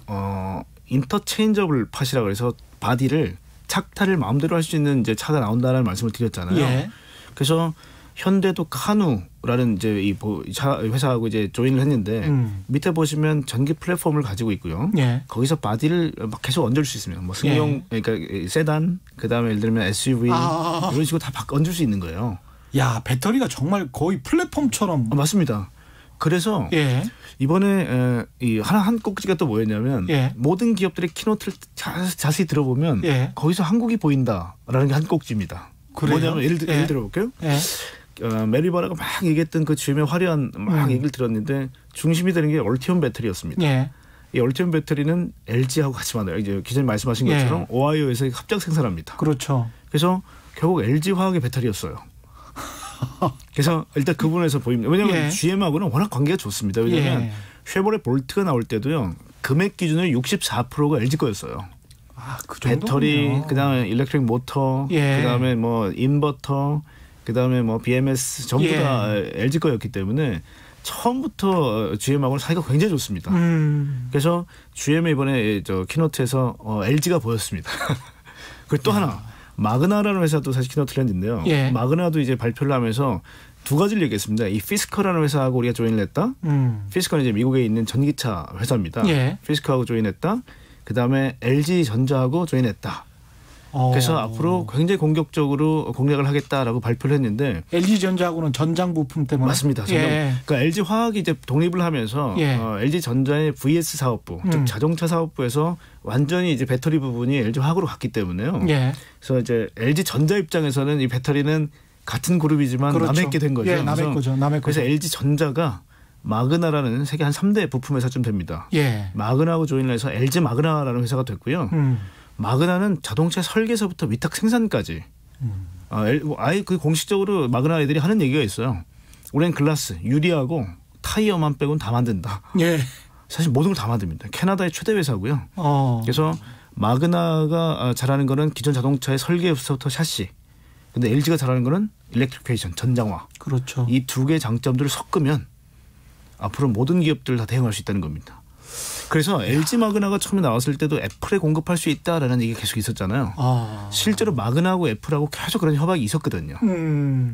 인터체인저블 팟이라고 해서 바디를 착타를 마음대로 할 수 있는 이제 차가 나온다는 말씀을 드렸잖아요. 그래서 현대도 카누라는 이제 이 회사하고 이제 조인을 했는데 밑에 보시면 전기 플랫폼을 가지고 있고요. 거기서 바디를 막 계속 얹을 수 있습니다. 뭐 승용 그러니까 세단 그다음에 예를 들면 SUV 이런 식으로 다 얹을 수 있는 거예요. 야, 배터리가 정말 거의 플랫폼처럼. 맞습니다. 그래서 이번에 한 꼭지가 또 뭐였냐면 모든 기업들의 키노트를 자세히 들어보면 거기서 한국이 보인다라는 게 한 꼭지입니다. 그래요? 뭐냐면 예를 들어볼게요. 메리바라가 막 얘기했던 그 GM의 화려한 막 얘기를 들었는데 중심이 되는 게 얼티엄 배터리였습니다. 이 얼티엄 배터리는 LG하고 같이 만들어요. 이제 기자님 말씀하신 것처럼 오하이오에서 합작 생산합니다. 그렇죠. 그래서 결국 LG 화학의 배터리였어요. 그래서 일단 그 부분에서 보입니다. 왜냐하면 GM하고는 워낙 관계가 좋습니다. 왜냐하면 쉐보레 볼트가 나올 때도요. 금액 기준으로 64%가 LG 거였어요. 그 배터리, 그다음에 일렉트릭 모터, 그다음에 뭐 인버터, 그다음에 뭐 BMS 전부 다 LG 거였기 때문에 처음부터 GM하고는 사이가 굉장히 좋습니다. 그래서 GM이 이번에 키노트에서 LG가 보였습니다. 그리고 또 하나. 마그나라는 회사도 사실 키노트를 했는데요. 마그나도 이제 발표를 하면서 두 가지를 얘기했습니다. 이 피스커라는 회사하고 우리가 조인을 했다. 피스커는 이제 미국에 있는 전기차 회사입니다. 예. 피스커하고 조인했다. 그다음에 LG전자하고 조인했다. 그래서 앞으로 굉장히 공격적으로 공략을 하겠다라고 발표를 했는데 LG전자하고는 전장 부품 때문에 맞습니다. 예. 그러니까 LG화학이 이제 독립을 하면서 예. LG전자의 VS 사업부, 즉 자동차 사업부에서 완전히 이제 배터리 부분이 LG화학으로 갔기 때문에요. 예. 그래서 이제 LG전자 입장에서는 이 배터리는 같은 그룹이지만 그렇죠. 남의 게 된 거죠. 예, 남의 거죠. 남의 그래서 거죠. LG전자가 마그나라는 세계 한 3대 부품 회사쯤 됩니다. 예. 마그나하고 조인을 해서 LG 마그나라는 회사가 됐고요. 마그나는 자동차 설계서부터 위탁 생산까지 아예 그 공식적으로 마그나 애들이 하는 얘기가 있어요. 우리는 글라스, 유리하고 타이어만 빼고는 다 만든다. 예. 사실 모든 걸 다 만듭니다. 캐나다의 최대 회사고요. 그래서 마그나가 잘하는 거는 기존 자동차의 설계부터 샤시. 근데 LG가 잘하는 거는 일렉트리피케이션, 전장화. 그렇죠. 이 두 개의 장점들을 섞으면 앞으로 모든 기업들 다 대응할 수 있다는 겁니다. 그래서 LG 마그나가 처음에 나왔을 때도 애플에 공급할 수 있다라는 얘기가 계속 있었잖아요. 실제로 마그나하고 애플하고 계속 그런 협약이 있었거든요.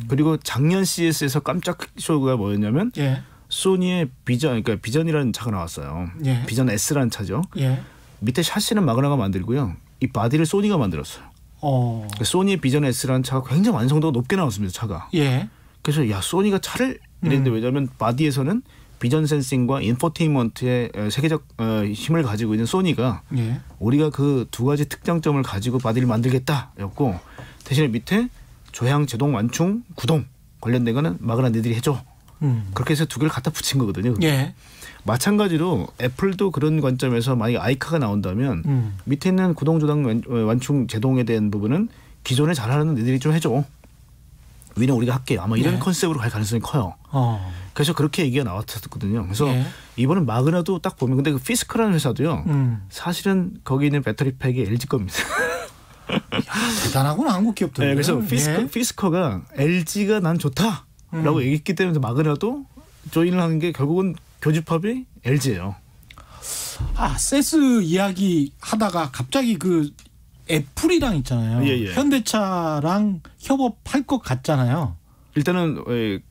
그리고 작년 CES에서 깜짝 쇼가 뭐였냐면 예. 소니의 비전, 그러니까 비전이라는 차가 나왔어요. 예. 비전 S라는 차죠. 예. 밑에 샤시는 마그나가 만들고요. 이 바디를 소니가 만들었어요. 그러니까 소니의 비전 S라는 차가 굉장히 완성도가 높게 나왔습니다. 차가. 예. 그래서 야 소니가 차를 이랬는데 왜냐하면 바디에서는 비전 센싱과 인포테인먼트의 세계적 힘을 가지고 있는 소니가 예. 우리가 그 두 가지 특장점을 가지고 바디를 만들겠다였고 대신에 밑에 조향, 제동, 완충, 구동 관련된 거는 마그나 니들이 해줘. 그렇게 해서 두 개를 갖다 붙인 거거든요. 예. 마찬가지로 애플도 그런 관점에서 만약에 아이카가 나온다면 밑에 있는 구동, 조당, 완충, 제동에 대한 부분은 기존에 잘하는 니들이 좀 해줘. 위는 우리가 할게요. 아마 이런 컨셉으로 갈 가능성이 커요. 그래서 그렇게 얘기가 나왔었거든요. 그래서 이번엔 마그나도 딱 보면 근데 그 피스커라는 회사도요. 사실은 거기 있는 배터리 팩이 LG 겁니다. 야, 대단하구나 한국 기업들. 네, 그래서 피스커가 LG가 난 좋다라고 얘기했기 때문에 마그나도 조인을 하는 게 결국은 교집합이 LG예요. 세스 이야기 하다가 갑자기 그 애플이랑 있잖아요. 현대차랑 협업할 것 같잖아요. 일단은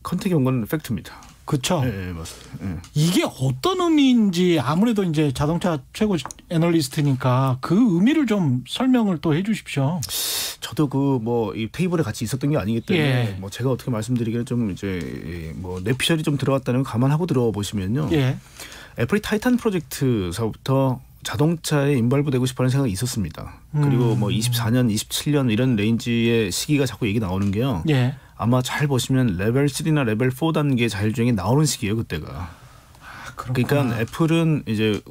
컨택이 온 건 팩트입니다. 그렇죠. 네, 맞습니다. 이게 어떤 의미인지 아무래도 이제 자동차 최고 애널리스트니까 그 의미를 좀 설명을 또 해주십시오. 저도 그 뭐 이 테이블에 같이 있었던 게 아니기 때문에 뭐 제가 어떻게 말씀드리기는 좀 이제 뭐 뇌피셜이 좀 들어갔다는 걸 감안하고 들어보시면요. 애플이 타이탄 프로젝트서부터 자동차에 인발부되고 싶어하는 생각이 있었습니다. 그리고 뭐 24년, 27년 이런 레인지의 시기가 자꾸 얘기 나오는 게요. 아마 잘 보시면 레벨 3나 레벨 4 단계 자율주행이 나오는 시기예요, 그때가. 그러니까 애플은 이제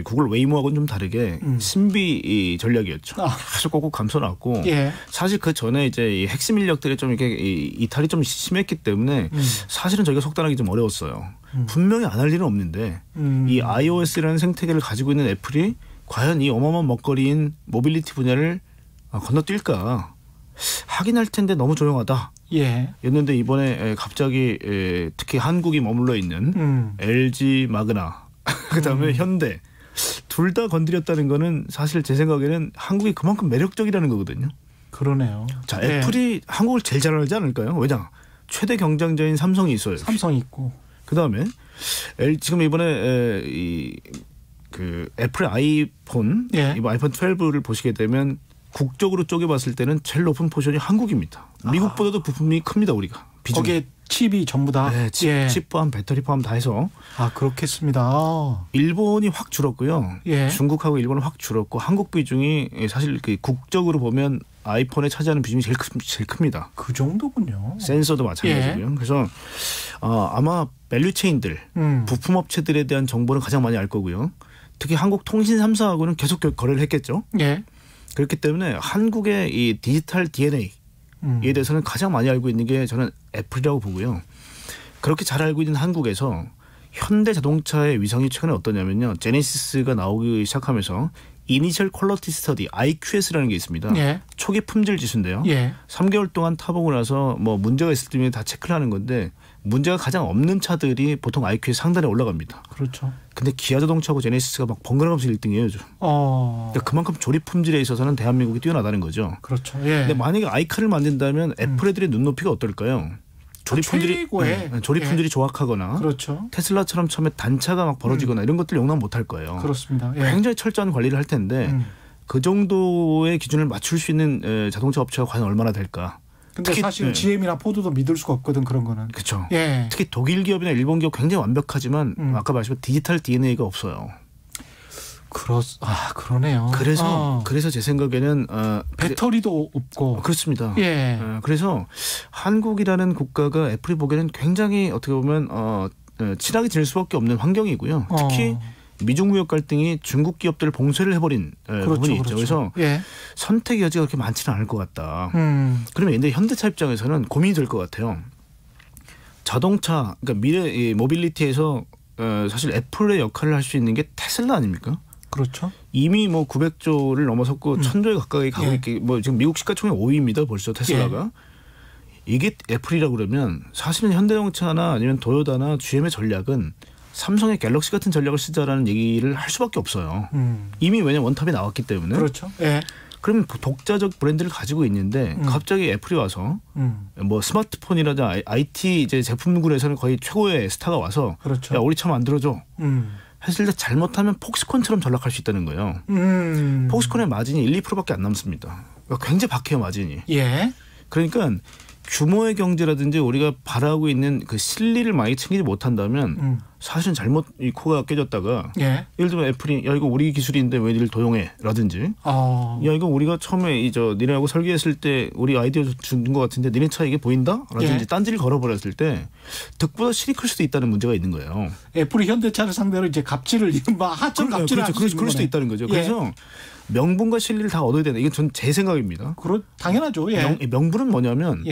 구글 웨이모하고는 좀 다르게 신비 전략이었죠. 계속 꼭꼭 감춰놨고 사실 그 전에 이제 이 핵심 인력들이 좀 이렇게 이탈이 좀 심했기 때문에 사실은 저희가 속단하기 좀 어려웠어요. 분명히 안 할 일은 없는데 이 iOS라는 생태계를 가지고 있는 애플이 과연 이 어마어마한 먹거리인 모빌리티 분야를 건너뛸까 하긴 할 텐데 너무 조용하다. 였는데 이번에 갑자기 특히 한국이 머물러 있는 LG 마그나 그다음에 현대 둘 다 건드렸다는 거는 사실 제 생각에는 한국이 그만큼 매력적이라는 거거든요. 그러네요. 자, 애플이 한국을 제일 잘 알지 않을까요? 왜냐? 최대 경쟁자인 삼성이 있어요. 삼성이 있고. 그다음에 지금 이번에 그 애플 아이폰 이번 아이폰 12를 보시게 되면 국적으로 쪼개봤을 때는 제일 높은 포션이 한국입니다. 미국보다도 부품이 큽니다. 우리가. 비중이. 거기에 칩이 전부 다. 네, 칩 포함 배터리 포함 다 해서. 그렇겠습니다. 일본이 확 줄었고요. 중국하고 일본은 확 줄었고 한국 비중이 사실 그 국적으로 보면 아이폰에 차지하는 비중이 제일 큽니다. 그 정도군요. 센서도 마찬가지고요. 그래서 아마 밸류체인들, 부품업체들에 대한 정보는 가장 많이 알 거고요. 특히 한국통신 3사하고는 계속 거래를 했겠죠. 그렇기 때문에 한국의 이 디지털 DNA에 대해서는 가장 많이 알고 있는 게 저는 애플이라고 보고요. 그렇게 잘 알고 있는 한국에서 현대 자동차의 위상이 최근에 어떠냐면요. 제네시스가 나오기 시작하면서 이니셜 퀄리티 스터디 IQS라는 게 있습니다. 초기 품질 지수인데요. 3개월 동안 타보고 나서 뭐 문제가 있을 때면 다 체크를 하는 건데 문제가 가장 없는 차들이 보통 IQS 상단에 올라갑니다. 그렇죠. 근데 기아 자동차하고 제네시스가 막 번갈아가면서 1등이에요. 요즘. 그러니까 그만큼 조립 품질에 있어서는 대한민국이 뛰어나다는 거죠. 그렇죠. 근데 만약에 아이카를 만든다면 애플 애들의 눈높이가 어떨까요? 조립품질이 조악하거나 그렇죠. 테슬라처럼 처음에 단차가 막 벌어지거나 이런 것들 용납 못할 거예요. 그렇습니다. 예. 굉장히 철저한 관리를 할 텐데 그 정도의 기준을 맞출 수 있는 자동차 업체가 과연 얼마나 될까? 근데 사실 GM이나 포드도 믿을 수가 없거든 그런 거는. 그렇죠. 예. 특히 독일 기업이나 일본 기업 굉장히 완벽하지만 아까 말씀드린 디지털 DNA가 없어요. 그러네요. 그래서 제 생각에는 배터리도 없고 그렇습니다. 예. 그래서 한국이라는 국가가 애플이 보기에는 굉장히 어떻게 보면 친하게 지낼 수밖에 없는 환경이고요. 특히 미중 무역 갈등이 중국 기업들을 봉쇄를 해버린 부분이 있죠. 그래서 예. 선택의 여지가 그렇게 많지는 않을 것 같다. 그러면 근데 현대차 입장에서는 고민이 될 것 같아요. 자동차, 그러니까 미래 모빌리티에서 사실 애플의 역할을 할 수 있는 게 테슬라 아닙니까? 그렇죠. 이미 뭐 900조를 넘어섰고 1000조에 가까이 가고 있게 뭐 지금 미국 시가총액 5위입니다. 벌써 테슬라가. 이게 애플이라고 그러면 사실은 현대자동차나 아니면 도요타나 GM의 전략은 삼성의 갤럭시 같은 전략을 쓰자라는 얘기를 할 수밖에 없어요. 이미 왜냐면 원탑이 나왔기 때문에. 그렇죠. 예. 그럼 독자적 브랜드를 가지고 있는데 갑자기 애플이 와서 뭐 스마트폰이라든지 IT 이제 제품군에서는 거의 최고의 스타가 와서 그렇죠. 야 우리 차 만들어줘. 했을 때 잘못하면 폭스콘처럼 전락할 수 있다는 거예요. 폭스콘의 마진이 1~2%밖에 안 남습니다. 그러니까 굉장히 박해요 마진이. 예. 그러니까 규모의 경제라든지 우리가 바라고 있는 그 실리를 많이 챙기지 못한다면 사실은 잘못 이 코가 깨졌다가 예. 예를 들면 애플이 야 이거 우리 기술인데 왜 니를 도용해라든지 야 이거 우리가 처음에 니네하고 설계했을 때 우리 아이디어 준 것 같은데 니네 차 이게 보인다?라든지 딴지를 걸어버렸을 때 득보다 실이 클 수도 있다는 문제가 있는 거예요. 애플이 현대차를 상대로 이제 갑질을 이른바 하청 갑질을 할 수 있는 그럴 수도 있다는 거죠. 그래서 명분과 실리를 다 얻어야 되는 이게 전 제 생각입니다. 당연하죠. 예. 명분은 뭐냐면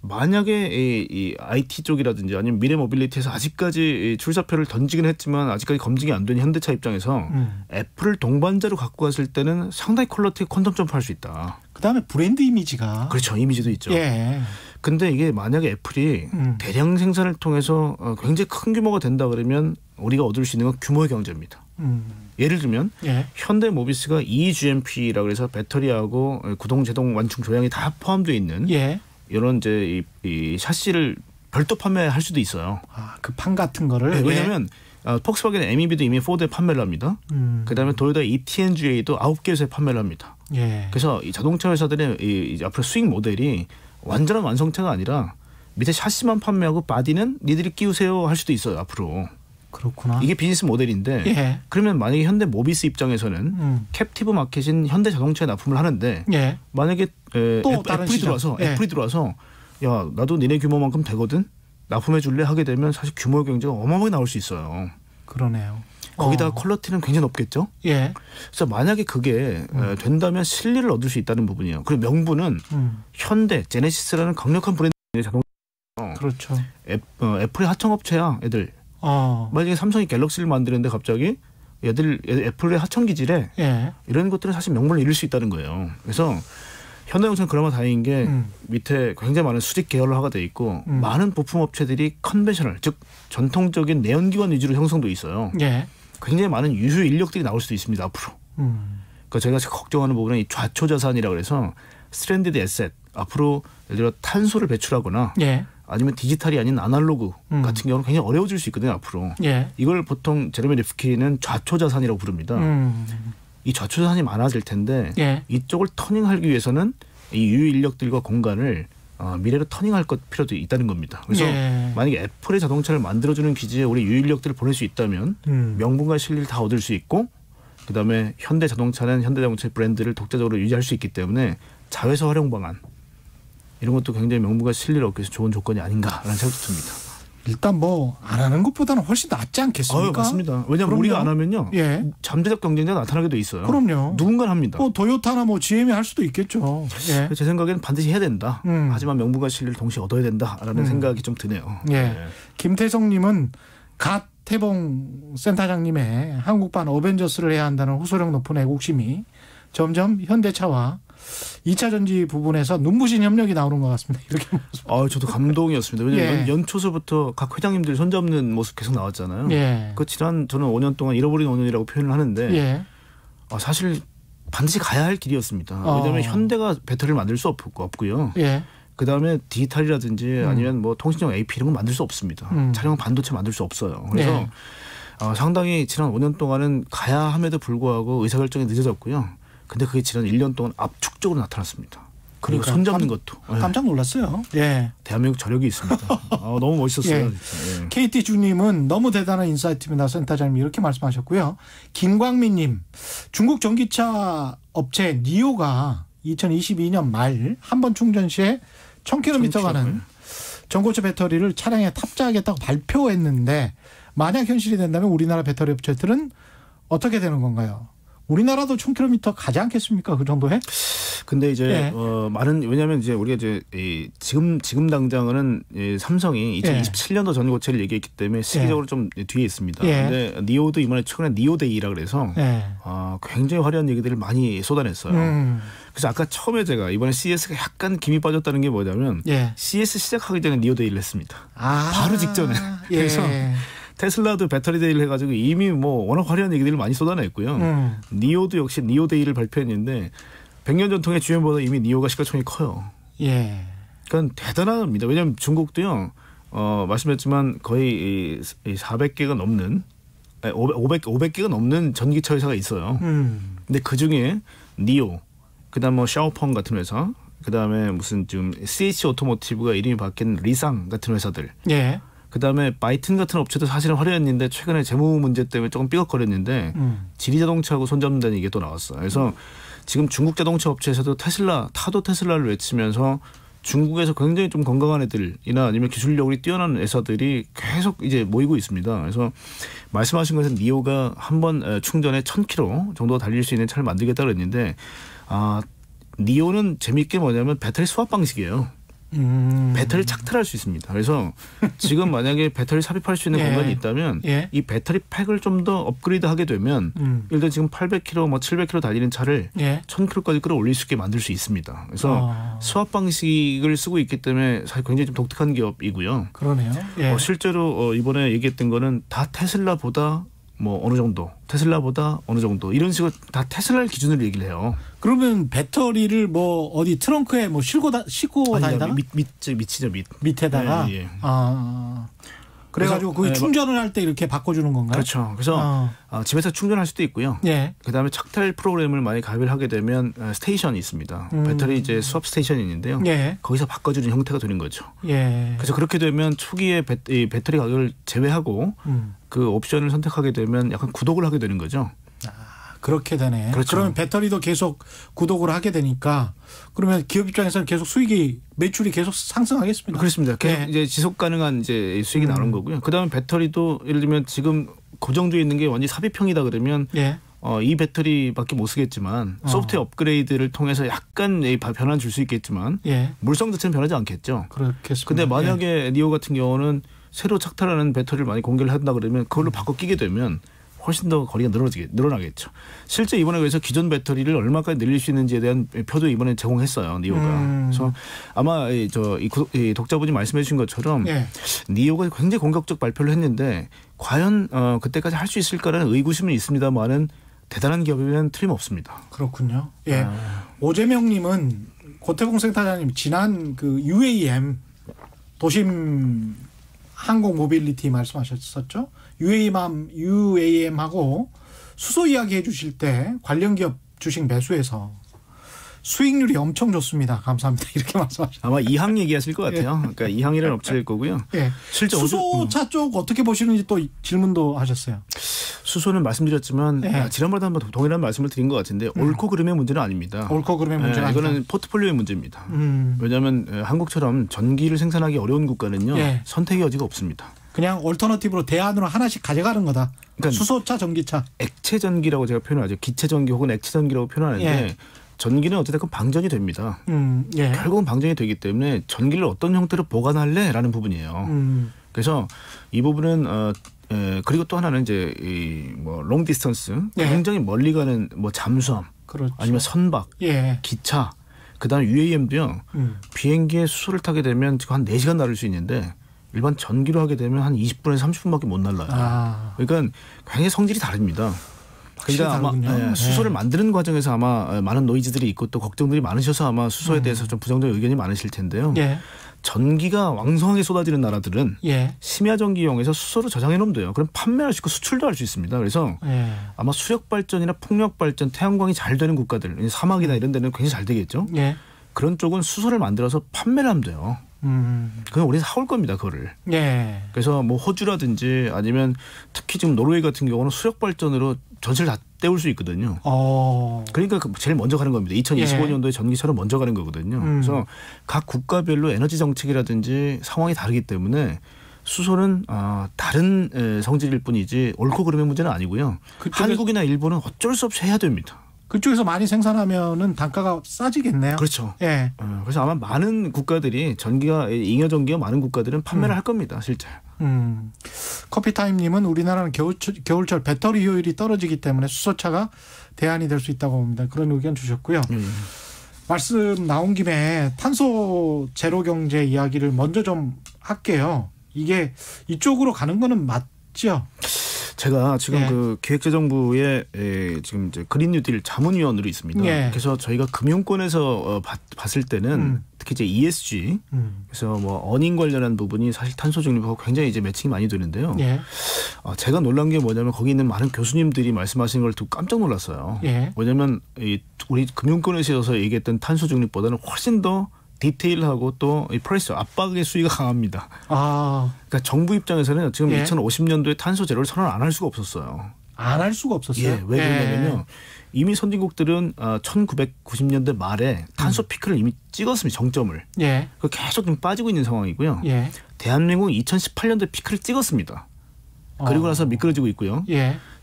만약에 이 IT 쪽이라든지 아니면 미래 모빌리티에서 아직까지 출사표를 던지긴 했지만 아직까지 검증이 안 된 현대차 입장에서 애플을 동반자로 갖고 갔을 때는 상당히 퀄리티가 퀀텀 점프할 수 있다. 그다음에 브랜드 이미지가 그렇죠. 이미지도 있죠. 예. 근데 이게 만약에 애플이 대량 생산을 통해서 굉장히 큰 규모가 된다 그러면 우리가 얻을 수 있는 건 규모의 경제입니다. 예를 들면 현대모비스가 eGMP라고 해서 배터리하고 구동, 제동, 완충, 조향이 다 포함되어 있는 이런 이제 이 샤시를 별도 판매할 수도 있어요. 그 판 같은 거를. 네, 왜냐하면 폭스바겐 MEB도 이미 포드에 판매를 합니다. 그다음에 도요타 ETNGA도 9개 회사에 판매를 합니다. 그래서 이 자동차 회사들의 이 앞으로 수익 모델이 완전한 완성체가 아니라 밑에 샤시만 판매하고 바디는 니들이 끼우세요 할 수도 있어요 앞으로. 그렇구나. 이게 비즈니스 모델인데 그러면 만약에 현대 모비스 입장에서는 캡티브 마켓인 현대 자동차에 납품을 하는데 만약에 또 다른 애플이 들어와서 야 나도 니네 규모만큼 되거든 납품해 줄래 하게 되면 사실 규모의 경제가 어마어마하게 나올 수 있어요. 그러네요. 거기다가 퀄리티는 굉장히 높겠죠. 그래서 만약에 그게 된다면 실리를 얻을 수 있다는 부분이에요. 그리고 명분은 현대 제네시스라는 강력한 브랜드의 자동차. 그렇죠. 애플의 하청업체야 애들. 만약에 삼성이 갤럭시를 만드는데 갑자기 애플의 하청 기질에 이런 것들은 사실 명분을 잃을 수 있다는 거예요. 그래서 현대자동차는 그나마 다행인 게 밑에 굉장히 많은 수직 계열화가 돼 있고 많은 부품 업체들이 컨벤셔널 즉 전통적인 내연기관 위주로 형성돼 있어요. 굉장히 많은 유효 인력들이 나올 수도 있습니다 앞으로. 그러니까 제가 걱정하는 부분은 이 좌초 자산이라고 해서 스트랜디드 에셋 앞으로 예를 들어 탄소를 배출하거나 아니면 디지털이 아닌 아날로그 같은 경우는 굉장히 어려워질 수 있거든요 앞으로. 이걸 보통 제레미 리프키는 좌초 자산이라고 부릅니다. 이 좌초 자산이 많아질 텐데 이쪽을 터닝하기 위해서는 이 유효 인력들과 공간을 미래로 터닝할 필요도 있다는 겁니다. 그래서 만약에 애플의 자동차를 만들어주는 기지에 우리 유효 인력들을 보낼 수 있다면 명분과 실리를 다 얻을 수 있고 그다음에 현대 자동차는 현대자동차의 브랜드를 독자적으로 유지할 수 있기 때문에 자회사 활용 방안 이런 것도 굉장히 명분과 실리를 얻기 위해서 좋은 조건이 아닌가라는 생각도 듭니다. 일단 뭐 안 하는 것보다는 훨씬 낫지 않겠습니까? 맞습니다. 왜냐하면 우리가 안 하면요. 잠재적 경쟁자가 나타나게 돼 있어요. 그럼요. 누군가 합니다. 도요타나 GM이 할 수도 있겠죠. 제 생각에는 반드시 해야 된다. 하지만 명분과 실리를 동시에 얻어야 된다라는 생각이 좀 드네요. 김태성님은 갓 태봉 센터장님의 한국판 어벤져스를 해야 한다는 호소력 높은 애국심이 점점 현대차와 2차 전지 부분에서 눈부신 협력이 나오는 것 같습니다. 이렇게 저도 감동이었습니다. 왜냐하면 연초서부터 각 회장님들 손잡는 모습 계속 나왔잖아요. 그 지난 저는 5년 동안 잃어버린 5년이라고 표현을 하는데 사실 반드시 가야 할 길이었습니다. 왜냐하면 현대가 배터리를 만들 수 없고요. 그 다음에 디지털이라든지 아니면 뭐 통신용 AP 이런 거 만들 수 없습니다. 차량 반도체 만들 수 없어요. 그래서 네. 상당히 지난 5년 동안은 가야 함에도 불구하고 의사결정이 늦어졌고요. 근데 그게 지난 1년 동안 압축적으로 나타났습니다. 그리고 그러니까 손잡는 것도. 깜짝 놀랐어요. 예. 대한민국 저력이 있습니다. 너무 멋있었어요. 예. 예. KT 주님은 너무 대단한 인사이트입니다. 센터장님 이렇게 말씀하셨고요. 김광민님, 중국 전기차 업체 니오가 2022년 말 한 번 충전 시에 1000km 가는 전고체 배터리를 차량에 탑재하겠다고 발표했는데 만약 현실이 된다면 우리나라 배터리 업체들은 어떻게 되는 건가요? 우리나라도 1000km 가지 않겠습니까? 그 정도에? 근데 이제 네. 왜냐하면 이제 우리가 이제 지금 당장은 삼성이 2027년도 전고체를 얘기했기 때문에 시기적으로 좀 뒤에 있습니다. 근데 니오도 이번에 최근에 니오데이라 그래서 굉장히 화려한 얘기들을 많이 쏟아냈어요. 그래서 아까 처음에 제가 이번에 CES가 약간 김이 빠졌다는 게 뭐냐면 CES 시작하기 전에 니오데이를 했습니다. 바로 직전에. 그래서 테슬라도 배터리 데이를 해가지고 이미 뭐 워낙 화려한 얘기들을 많이 쏟아냈고요. 니오도 역시 니오데이를 발표했는데 100년 전통의 GM보다 이미 니오가 시가총이 커요. 그러니까 대단합니다. 왜냐하면 중국도요. 말씀했지만 거의 400개가 넘는 500개가 넘는 전기차 회사가 있어요. 근데 그중에 니오, 그다음 뭐 샤오펑 같은 회사, 그다음에 무슨 좀 CH 오토모티브가 이름이 바뀐 리상 같은 회사들. 그다음에 바이튼 같은 업체도 사실은 화려했는데 최근에 재무 문제 때문에 조금 삐걱거렸는데 지리자동차하고 손잡는다는 얘기가 또 나왔어요. 그래서 지금 중국 자동차 업체에서도 타도 테슬라를 외치면서 중국에서 굉장히 좀 건강한 애들이나 아니면 기술력이 뛰어난 회사들이 계속 이제 모이고 있습니다. 그래서 말씀하신 것은 니오가 한 번 충전에 1000km 정도 달릴 수 있는 차를 만들겠다고 했는데 니오는 재미있게 뭐냐면 배터리 수압 방식이에요. 배터리를 착탈할 수 있습니다. 그래서 지금 만약에 배터리 삽입할 수 있는 공간이 있다면 이 배터리 팩을 좀 더 업그레이드하게 되면 예를 들어 지금 800km, 뭐 700km 달리는 차를 1000km까지 끌어올릴 수 있게 만들 수 있습니다. 그래서 수압 방식을 쓰고 있기 때문에 사실 굉장히 좀 독특한 기업이고요. 그러네요. 실제로 이번에 얘기했던 거는 다 테슬라보다 뭐 어느 정도, 테슬라보다 어느 정도 이런 식으로 다 테슬라를 기준으로 얘기를 해요. 그러면 배터리를 뭐 어디 트렁크에 뭐 싣고 다니다가 밑이죠, 밑에다가 그래가지고 그 충전을 할 때 이렇게 바꿔주는 건가요? 그렇죠. 그래서 집에서 충전할 수도 있고요. 그다음에 착탈 프로그램을 많이 가입을 하게 되면 스테이션이 있습니다. 배터리 이제 수압 스테이션이 있는데요. 거기서 바꿔주는 형태가 되는 거죠. 그래서 그렇게 되면 초기에 배터리 가격을 제외하고 그 옵션을 선택하게 되면 약간 구독을 하게 되는 거죠. 그렇게 되네. 그렇죠. 그러면 배터리도 계속 구독을 하게 되니까 그러면 기업 입장에서는 계속 매출이 계속 상승하겠습니다. 그렇습니다. 계속 이제 지속 가능한 이제 수익이 나오는 거고요. 그다음에 배터리도 예를 들면 지금 고정되어 있는 게 완전히 삽입형이다 그러면 이 배터리밖에 못 쓰겠지만 소프트웨어 업그레이드를 통해서 약간 변화는 줄 수 있겠지만 물성 자체는 변하지 않겠죠. 그렇겠습니다. 근데 만약에 니오 같은 경우는 새로 착탈하는 배터리를 많이 공개를 한다 그러면 그걸로 바꿔 끼게 되면 훨씬 더 거리가 늘어나겠죠. 실제 이번에 그래서 기존 배터리를 얼마까지 늘릴 수 있는지에 대한 표도 이번에 제공했어요. 니오가. 그래서 아마 이 독자분이 말씀해 주신 것처럼 니오가 굉장히 공격적 발표를 했는데 과연 그때까지 할 수 있을까라는 의구심은 있습니다만은 대단한 기업이면 틀림없습니다. 그렇군요. 오재명님은 고태봉 센터장님 지난 그 UAM 도심 항공 모빌리티 말씀하셨었죠. UAM하고 수소 이야기 해주실 때 관련 기업 주식 매수해서 수익률이 엄청 좋습니다. 감사합니다. 이렇게 말씀하셨죠. 아마 이항 얘기하실 것 같아요. 그러니까 이항이라는 업체일 거고요. 실제 수소차 쪽 어떻게 보시는지 또 질문도 하셨어요. 수소는 말씀드렸지만 지난번에도 한번 동일한 말씀을 드린 것 같은데 옳고 그름의 문제는 아닙니다. 옳고 그름의 문제는 이거는 아니다. 포트폴리오의 문제입니다. 왜냐하면 한국처럼 전기를 생산하기 어려운 국가는요. 선택의 여지가 없습니다. 그냥 얼터너티브로 대안으로 하나씩 가져가는 거다. 그러니까 수소차, 전기차. 액체 전기라고 제가 표현하죠. 기체 전기 혹은 액체 전기라고 표현하는데 전기는 어쨌든 방전이 됩니다. 결국은 방전이 되기 때문에 전기를 어떤 형태로 보관할래라는 부분이에요. 그래서 이 부분은 그리고 또 하나는 이제 뭐 롱 디스턴스 굉장히 멀리 가는 뭐 잠수함 아니면 선박, 기차, 그다음에 UAM도요. 비행기에 수소를 타게 되면 지금 한 4시간 나를 수 있는데 일반 전기로 하게 되면 한 20분에서 30분밖에 못 날라요. 그러니까 굉장히 성질이 다릅니다. 그러니까 아마 수소를 만드는 과정에서 아마 많은 노이즈들이 있고 또 걱정들이 많으셔서 아마 수소에 대해서 좀 부정적인 의견이 많으실 텐데요. 예. 전기가 왕성하게 쏟아지는 나라들은 예. 심야 전기 이용해서 수소를 저장해 놓으면 돼요. 그럼 판매할 수 있고 수출도 할 수 있습니다. 그래서 아마 수력 발전이나 풍력 발전, 태양광이 잘 되는 국가들, 사막이나 이런 데는 굉장히 잘 되겠죠. 예. 그런 쪽은 수소를 만들어서 판매를 하면 돼요. 그건 우리는 사올 겁니다, 그거를. 예. 그래서 뭐 호주라든지 아니면 특히 지금 노르웨이 같은 경우는 수력 발전으로 전체를 다 때울 수 있거든요. 그러니까 제일 먼저 가는 겁니다. 2025년도에 전기차로 먼저 가는 거거든요. 그래서 각 국가별로 에너지 정책이라든지 상황이 다르기 때문에 수소는 다른 성질일 뿐이지 옳고 그름의 문제는 아니고요. 한국이나 일본은 어쩔 수 없이 해야 됩니다. 그쪽에서 많이 생산하면은 단가가 싸지겠네요. 그렇죠. 예. 그래서 아마 많은 국가들이 잉여 전기가 많은 국가들은 판매를 할 겁니다, 실제. 커피타임님은 우리나라는 겨울철 배터리 효율이 떨어지기 때문에 수소차가 대안이 될 수 있다고 봅니다. 그런 의견 주셨고요. 말씀 나온 김에 탄소 제로 경제 이야기를 먼저 좀 할게요. 이게 이쪽으로 가는 거는 맞죠? 제가 지금 그 기획재정부에 지금 이제 그린 뉴딜 자문위원으로 있습니다. 그래서 저희가 금융권에서 봤을 때는 특히 이제 ESG 그래서 뭐 어닝 관련한 부분이 사실 탄소 중립하고 굉장히 이제 매칭이 많이 되는데요. 제가 놀란 게 뭐냐면 거기 있는 많은 교수님들이 말씀하시는 걸 듣고 깜짝 놀랐어요. 왜냐하면 우리 금융권에서 얘기했던 탄소 중립보다는 훨씬 더 디테일하고 또 이 프레셔 압박의 수위가 강합니다. 그러니까 정부 입장에서는 지금 2050년도에 탄소 제로를 선언 안 할 수가 없었어요. 안 할 수가 없었어요? 왜 그러냐면요. 이미 선진국들은 1990년대 말에 탄소 피크를 이미 찍었습니다. 정점을. 그 계속 좀 빠지고 있는 상황이고요. 대한민국은 2018년도에 피크를 찍었습니다. 그리고 나서 미끄러지고 있고요.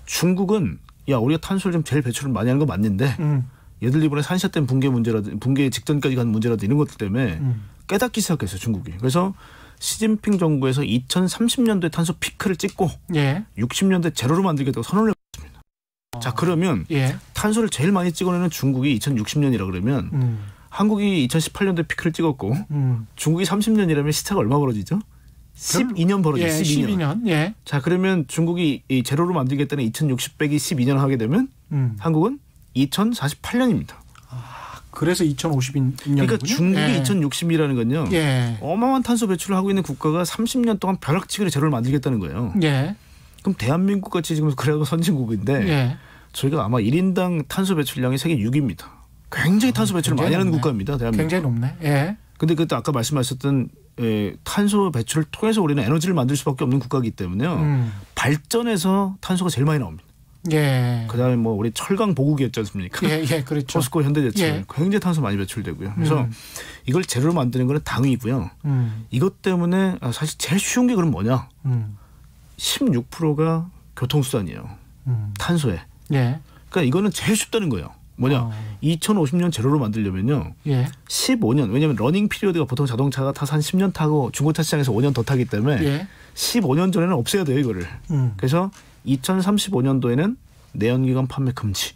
중국은 우리가 탄소를 좀 제일 배출을 많이 하는 건 맞는데 얘들 이번에 산샤댐 붕괴 직전까지 간 문제라도 이런 것들 때문에 깨닫기 시작했어요, 중국이. 그래서 시진핑 정부에서 2030년도에 탄소 피크를 찍고 60년대 제로로 만들겠다고 선언을 했습니다. 자, 그러면 탄소를 제일 많이 찍어내는 중국이 2060년이라 그러면 한국이 2018년도에 피크를 찍었고 중국이 30년이라면 시차가 얼마 벌어지죠? 12년 벌어지죠. 12년. 자, 그러면 중국이 이 제로로 만들겠다는 2060 빼기 12년 하게 되면 한국은 2048년입니다. 그래서 2050년이군요. 그러니까 중국이 2060이라는 건요. 어마어마한 탄소 배출을 하고 있는 국가가 30년 동안 벼락치기로 제로를 만들겠다는 거예요. 그럼 대한민국 같이 지금 그래도 선진국인데 저희가 아마 1인당 탄소 배출량이 세계 6위입니다. 굉장히 탄소 배출을 많이 하는 국가입니다. 대한민국. 굉장히 높네. 근데 그때 아까 말씀하셨던 탄소 배출을 통해서 우리는 에너지를 만들 수밖에 없는 국가이기 때문에요. 발전에서 탄소가 제일 많이 나옵니다. 그다음에 뭐 우리 철강 보국이었지 않습니까? 그렇죠. 포스코, 현대제철 굉장히 탄소 많이 배출되고요. 그래서 이걸 제로로 만드는 거는 당위고요. 이것 때문에 사실 제일 쉬운 게 그럼 뭐냐? 16%가 교통수단이에요. 탄소에. 그러니까 이거는 제일 쉽다는 거예요. 뭐냐? 2050년 제로로 만들려면요. 15년. 왜냐하면 러닝 피리어드가 보통 자동차가 타서 한 10년 타고 중고차 시장에서 5년 더 타기 때문에 15년 전에는 없애야 돼요, 이거를. 그래서 2035년도에는 내연기관 판매 금지를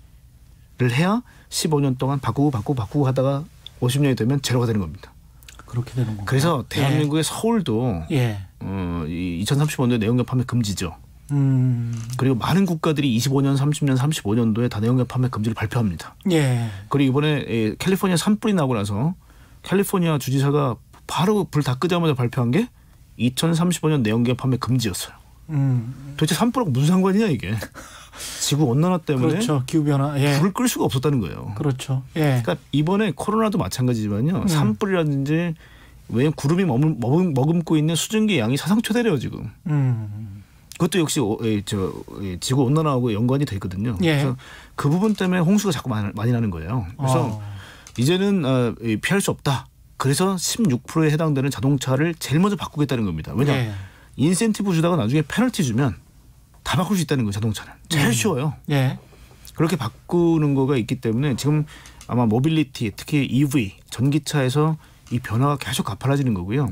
해야 15년 동안 바꾸고 하다가 50년이 되면 제로가 되는 겁니다. 그렇게 되는 건가요? 그래서 대한민국의 서울도 2035년도에 내연기관 판매 금지죠. 그리고 많은 국가들이 25년, 30년, 35년도에 다 내연기관 판매 금지를 발표합니다. 그리고 이번에 캘리포니아 산불이 나고 나서 캘리포니아 주지사가 바로 불 다 끄자마자 발표한 게 2035년 내연기관 판매 금지였어요. 도대체 산불하고 무슨 상관이냐 이게. 지구 온난화 때문에 그렇죠. 기후변화. 불을 끌 수가 없었다는 거예요. 그렇죠. 그러니까 이번에 코로나도 마찬가지지만요. 산불이라든지 왜냐하면 구름이 머금고 있는 수증기 양이 사상 최대래요 지금. 그것도 역시 지구 온난화하고 연관이 돼 있거든요. 그래서 그 부분 때문에 홍수가 자꾸 많이 나는 거예요. 그래서 이제는 피할 수 없다. 그래서 16%에 해당되는 자동차를 제일 먼저 바꾸겠다는 겁니다. 왜냐? 인센티브 주다가 나중에 페널티 주면 다 바꿀 수 있다는 거예요. 자동차는. 제일 쉬워요. 그렇게 바꾸는 거가 있기 때문에 지금 아마 모빌리티 특히 EV 전기차에서 이 변화가 계속 가팔라지는 거고요.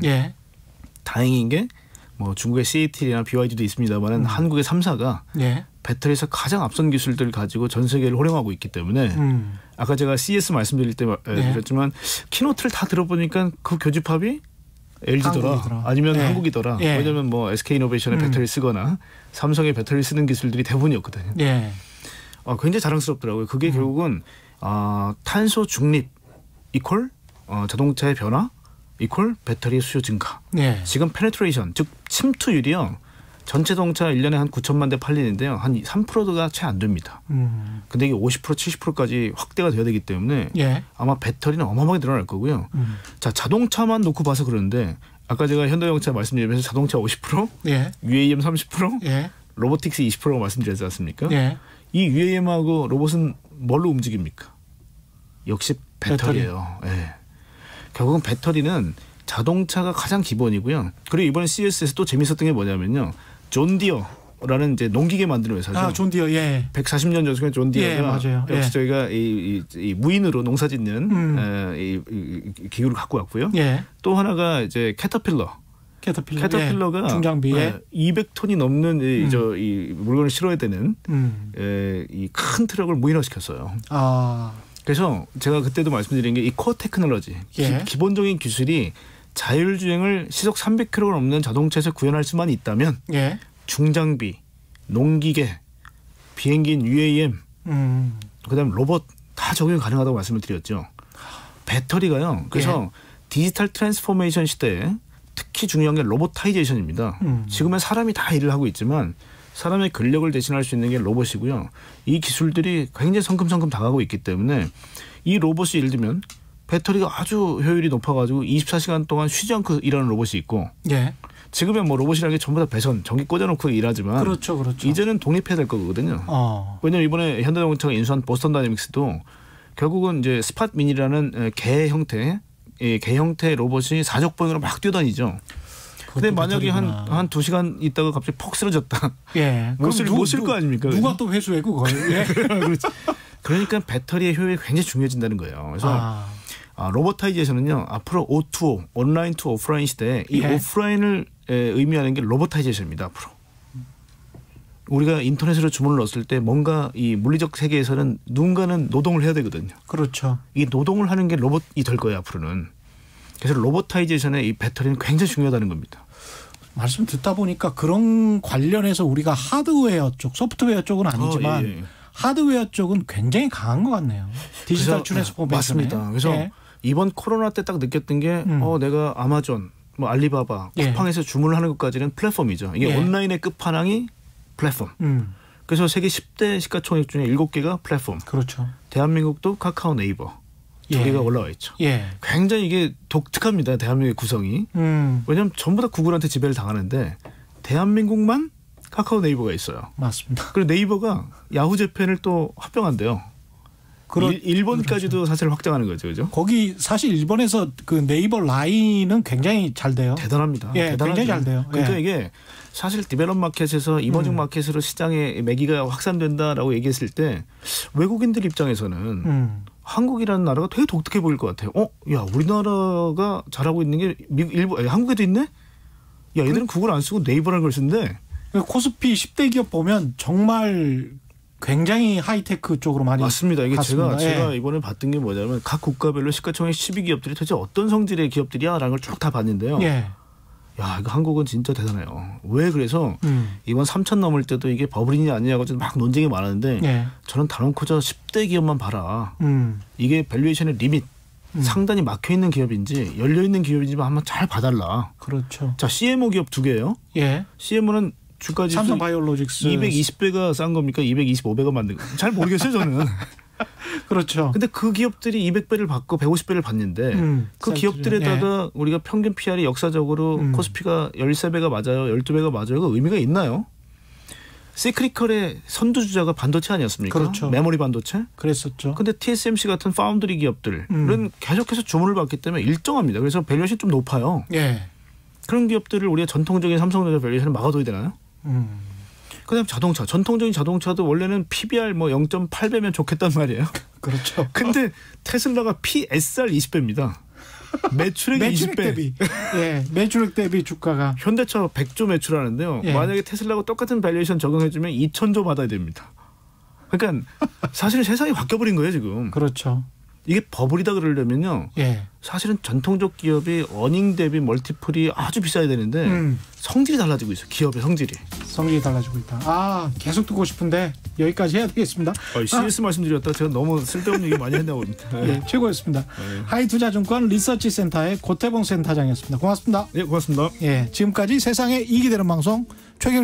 다행인 게 뭐 중국의 CATL이나 BYD도 있습니다만 한국의 3사가 배터리에서 가장 앞선 기술들을 가지고 전 세계를 호령하고 있기 때문에 아까 제가 CS 말씀드릴 때 그랬지만 키노트를 다 들어보니까 그 교집합이 LG더라 한국이더라. 아니면 한국이더라. 왜냐하면 뭐 SK이노베이션의 배터리 쓰거나 삼성의 배터리 쓰는 기술들이 대부분이었거든요. 굉장히 자랑스럽더라고요. 그게 결국은 탄소 중립 이퀄 자동차의 변화 이퀄 배터리 수요 증가. 네. 지금 페네트레이션 즉 침투율이요. 전체 자동차 1년에 한 9천만 대 팔리는데요. 한 3%가 채 안 됩니다. 근데 이게 50% 70%까지 확대가 돼야 되기 때문에 예. 아마 배터리는 어마어마하게 늘어날 거고요. 자, 자동차만 놓고 봐서 그러는데 아까 제가 현대자동차 말씀드리면서 자동차 50%, 예. UAM 30%, 예. 로보틱스 20%라고 말씀드렸지 않습니까? 예. 이 UAM하고 로봇은 뭘로 움직입니까? 역시 배터리예요. 예. 결국은 배터리는 자동차가 가장 기본이고요. 그리고 이번에 CES에서 또 재밌었던 게 뭐냐면요. 존 디어라는 이제 농기계 만드는 회사죠. 존 디어. 예. 140년 전에 존 디어가 예, 맞아요. 역시 예. 저희가 이 무인으로 농사짓는 이 기구를 갖고 왔고요. 예. 또 하나가 이제 캐터필러가 예. 중장비에 200톤이 넘는 이 물건을 실어야 되는 이 큰 트럭을 무인화시켰어요. 그래서 제가 그때도 말씀드린 게 이 코어 테크놀로지, 예. 기본적인 기술이 자율주행을 시속 300km가 넘는 자동차에서 구현할 수만 있다면 예. 중장비, 농기계, 비행기인 UAM, 그다음에 로봇 다 적용이 가능하다고 말씀을 드렸죠. 배터리가요. 그래서 디지털 트랜스포메이션 시대에 특히 중요한 게 로보타이제이션입니다. 지금은 사람이 다 일을 하고 있지만 사람의 근력을 대신할 수 있는 게 로봇이고요. 이 기술들이 굉장히 성큼성큼 다가가고 있기 때문에 이 로봇이 예를 들면 배터리가 아주 효율이 높아가지고 24시간 동안 쉬지 않고 일하는 로봇이 있고 예. 지금은 뭐 로봇이라는 게 전부 다 배선, 전기 꽂아놓고 일하지만 그렇죠. 이제는 독립해야 될 거거든요. 왜냐하면 이번에 현대자동차가 인수한 보스턴 다이내믹스도 결국은 이제 스팟 미니라는 개 형태 로봇이 사적보행으로 막 뛰어다니죠. 근데 만약에 한 2시간 있다가 갑자기 폭 쓰러졌다. 예. 못 쓸 거 아닙니까? 누가 또 회수해 그걸. 예. 그러니까 배터리의 효율이 굉장히 중요해진다는 거예요. 그래서 로보타이제이션은요. 앞으로 O2O, 온라인 투 오프라인 시대에 이 오프라인을 의미하는 게 로보타이제이션입니다. 앞으로. 우리가 인터넷으로 주문을 넣었을 때 뭔가 이 물리적 세계에서는 누군가는 노동을 해야 되거든요. 그렇죠. 이 노동을 하는 게 로봇이 될 거예요. 앞으로는. 그래서 로보타이제이션의 이 배터리는 굉장히 중요하다는 겁니다. 말씀 듣다 보니까 그런 관련해서 우리가 하드웨어 쪽, 소프트웨어 쪽은 아니지만 하드웨어 쪽은 굉장히 강한 것 같네요. 디지털 트랜스포메이션. 맞습니다. 그래서 이번 코로나 때 딱 느꼈던 게 내가 아마존, 뭐 알리바바, 쿠팡에서 주문을 하는 것까지는 플랫폼이죠. 이게 온라인의 끝판왕이 플랫폼. 그래서 세계 10대 시가총액 중에 7개가 플랫폼. 그렇죠. 대한민국도 카카오, 네이버. 2개가 올라와 있죠. 굉장히 이게 독특합니다. 대한민국의 구성이. 왜냐하면 전부 다 구글한테 지배를 당하는데 대한민국만 카카오 네이버가 있어요. 맞습니다. 그리고 네이버가 야후 재팬을 또 합병한대요. 일본까지도 사실 확장하는 거죠. 그죠? 거기 사실 일본에서 그 네이버 라인은 굉장히 잘 돼요. 대단합니다. 굉장히 잘 돼요. 그러니까 이게 사실 디벨롭 마켓에서 이머징 마켓으로 시장의 매기가 확산된다라고 얘기했을 때 외국인들 입장에서는 한국이라는 나라가 되게 독특해 보일 것 같아요. 야, 우리나라가 잘하고 있는 게 일본, 한국에도 있네? 야, 얘들은 구글 안 쓰고 네이버라는 걸 쓴대. 코스피 10대 기업 보면 정말 굉장히 하이테크 쪽으로 많이 맞습니다. 이게 갔습니다. 제가 이번에 봤던 게 뭐냐면 각 국가별로 시가총액 12기업들이 도대체 어떤 성질의 기업들이야라는 걸 쭉 다 봤는데요. 야, 이거 한국은 진짜 대단해요. 왜 그래서 이번 3천 넘을 때도 이게 버블이냐 아니냐고 막 논쟁이 많았는데 저는 단언코저 10대 기업만 봐라. 이게 밸류에이션의 리밋 상단이 막혀있는 기업인지 열려있는 기업인지 한번 잘 봐달라. 그렇죠. 자, CMO 기업 2개예요. CMO는 주가지수 삼성바이오로직스 220배가 싼 겁니까? 225배가 만든 거. 잘 모르겠어요, 저는. 그렇죠. 근데 그 기업들이 200배를 받고 150배를 받는데 그 기업들에다가 우리가 평균 PR이 역사적으로 코스피가 13배가 맞아요. 12배가 맞아요. 그 의미가 있나요? 시크리컬의 선두주자가 반도체 아니었습니까? 그렇죠. 메모리 반도체? 그랬었죠. 근데 TSMC 같은 파운드리 기업들은 계속해서 주문을 받기 때문에 일정합니다. 그래서 밸류에이션이 좀 높아요. 그런 기업들을 우리가 전통적인 삼성전자 밸류에이션을 막아둬야 되나요? 그다음 자동차, 전통적인 자동차도 원래는 PBR 뭐 0.8배면 좋겠단 말이에요. 그렇죠. 근데 테슬라가 PSR 20배입니다. 매출액 20배. 대비. 매출액 대비 주가가. 현대차 100조 매출하는데요. 만약에 테슬라가 똑같은 밸류에이션 적용해주면 2,000조 받아야 됩니다. 그러니까 사실 세상이 바뀌어버린 거예요 지금. 그렇죠. 이게 버블이다 그러려면요. 예. 사실은 전통적 기업이 어닝 대비 멀티플이 아주 비싸야 되는데 성질이 달라지고 있어요. 기업의 성질이 달라지고 있다. 계속 듣고 싶은데 여기까지 해야 되겠습니다. CS 말씀드렸다. 제가 너무 쓸데없는 얘기 많이 했나 봅니다. 네, 최고였습니다. 하이투자증권 리서치센터의 고태봉 센터장이었습니다. 고맙습니다. 네, 고맙습니다. 예, 지금까지 세상에 이익이 되는 방송 최경영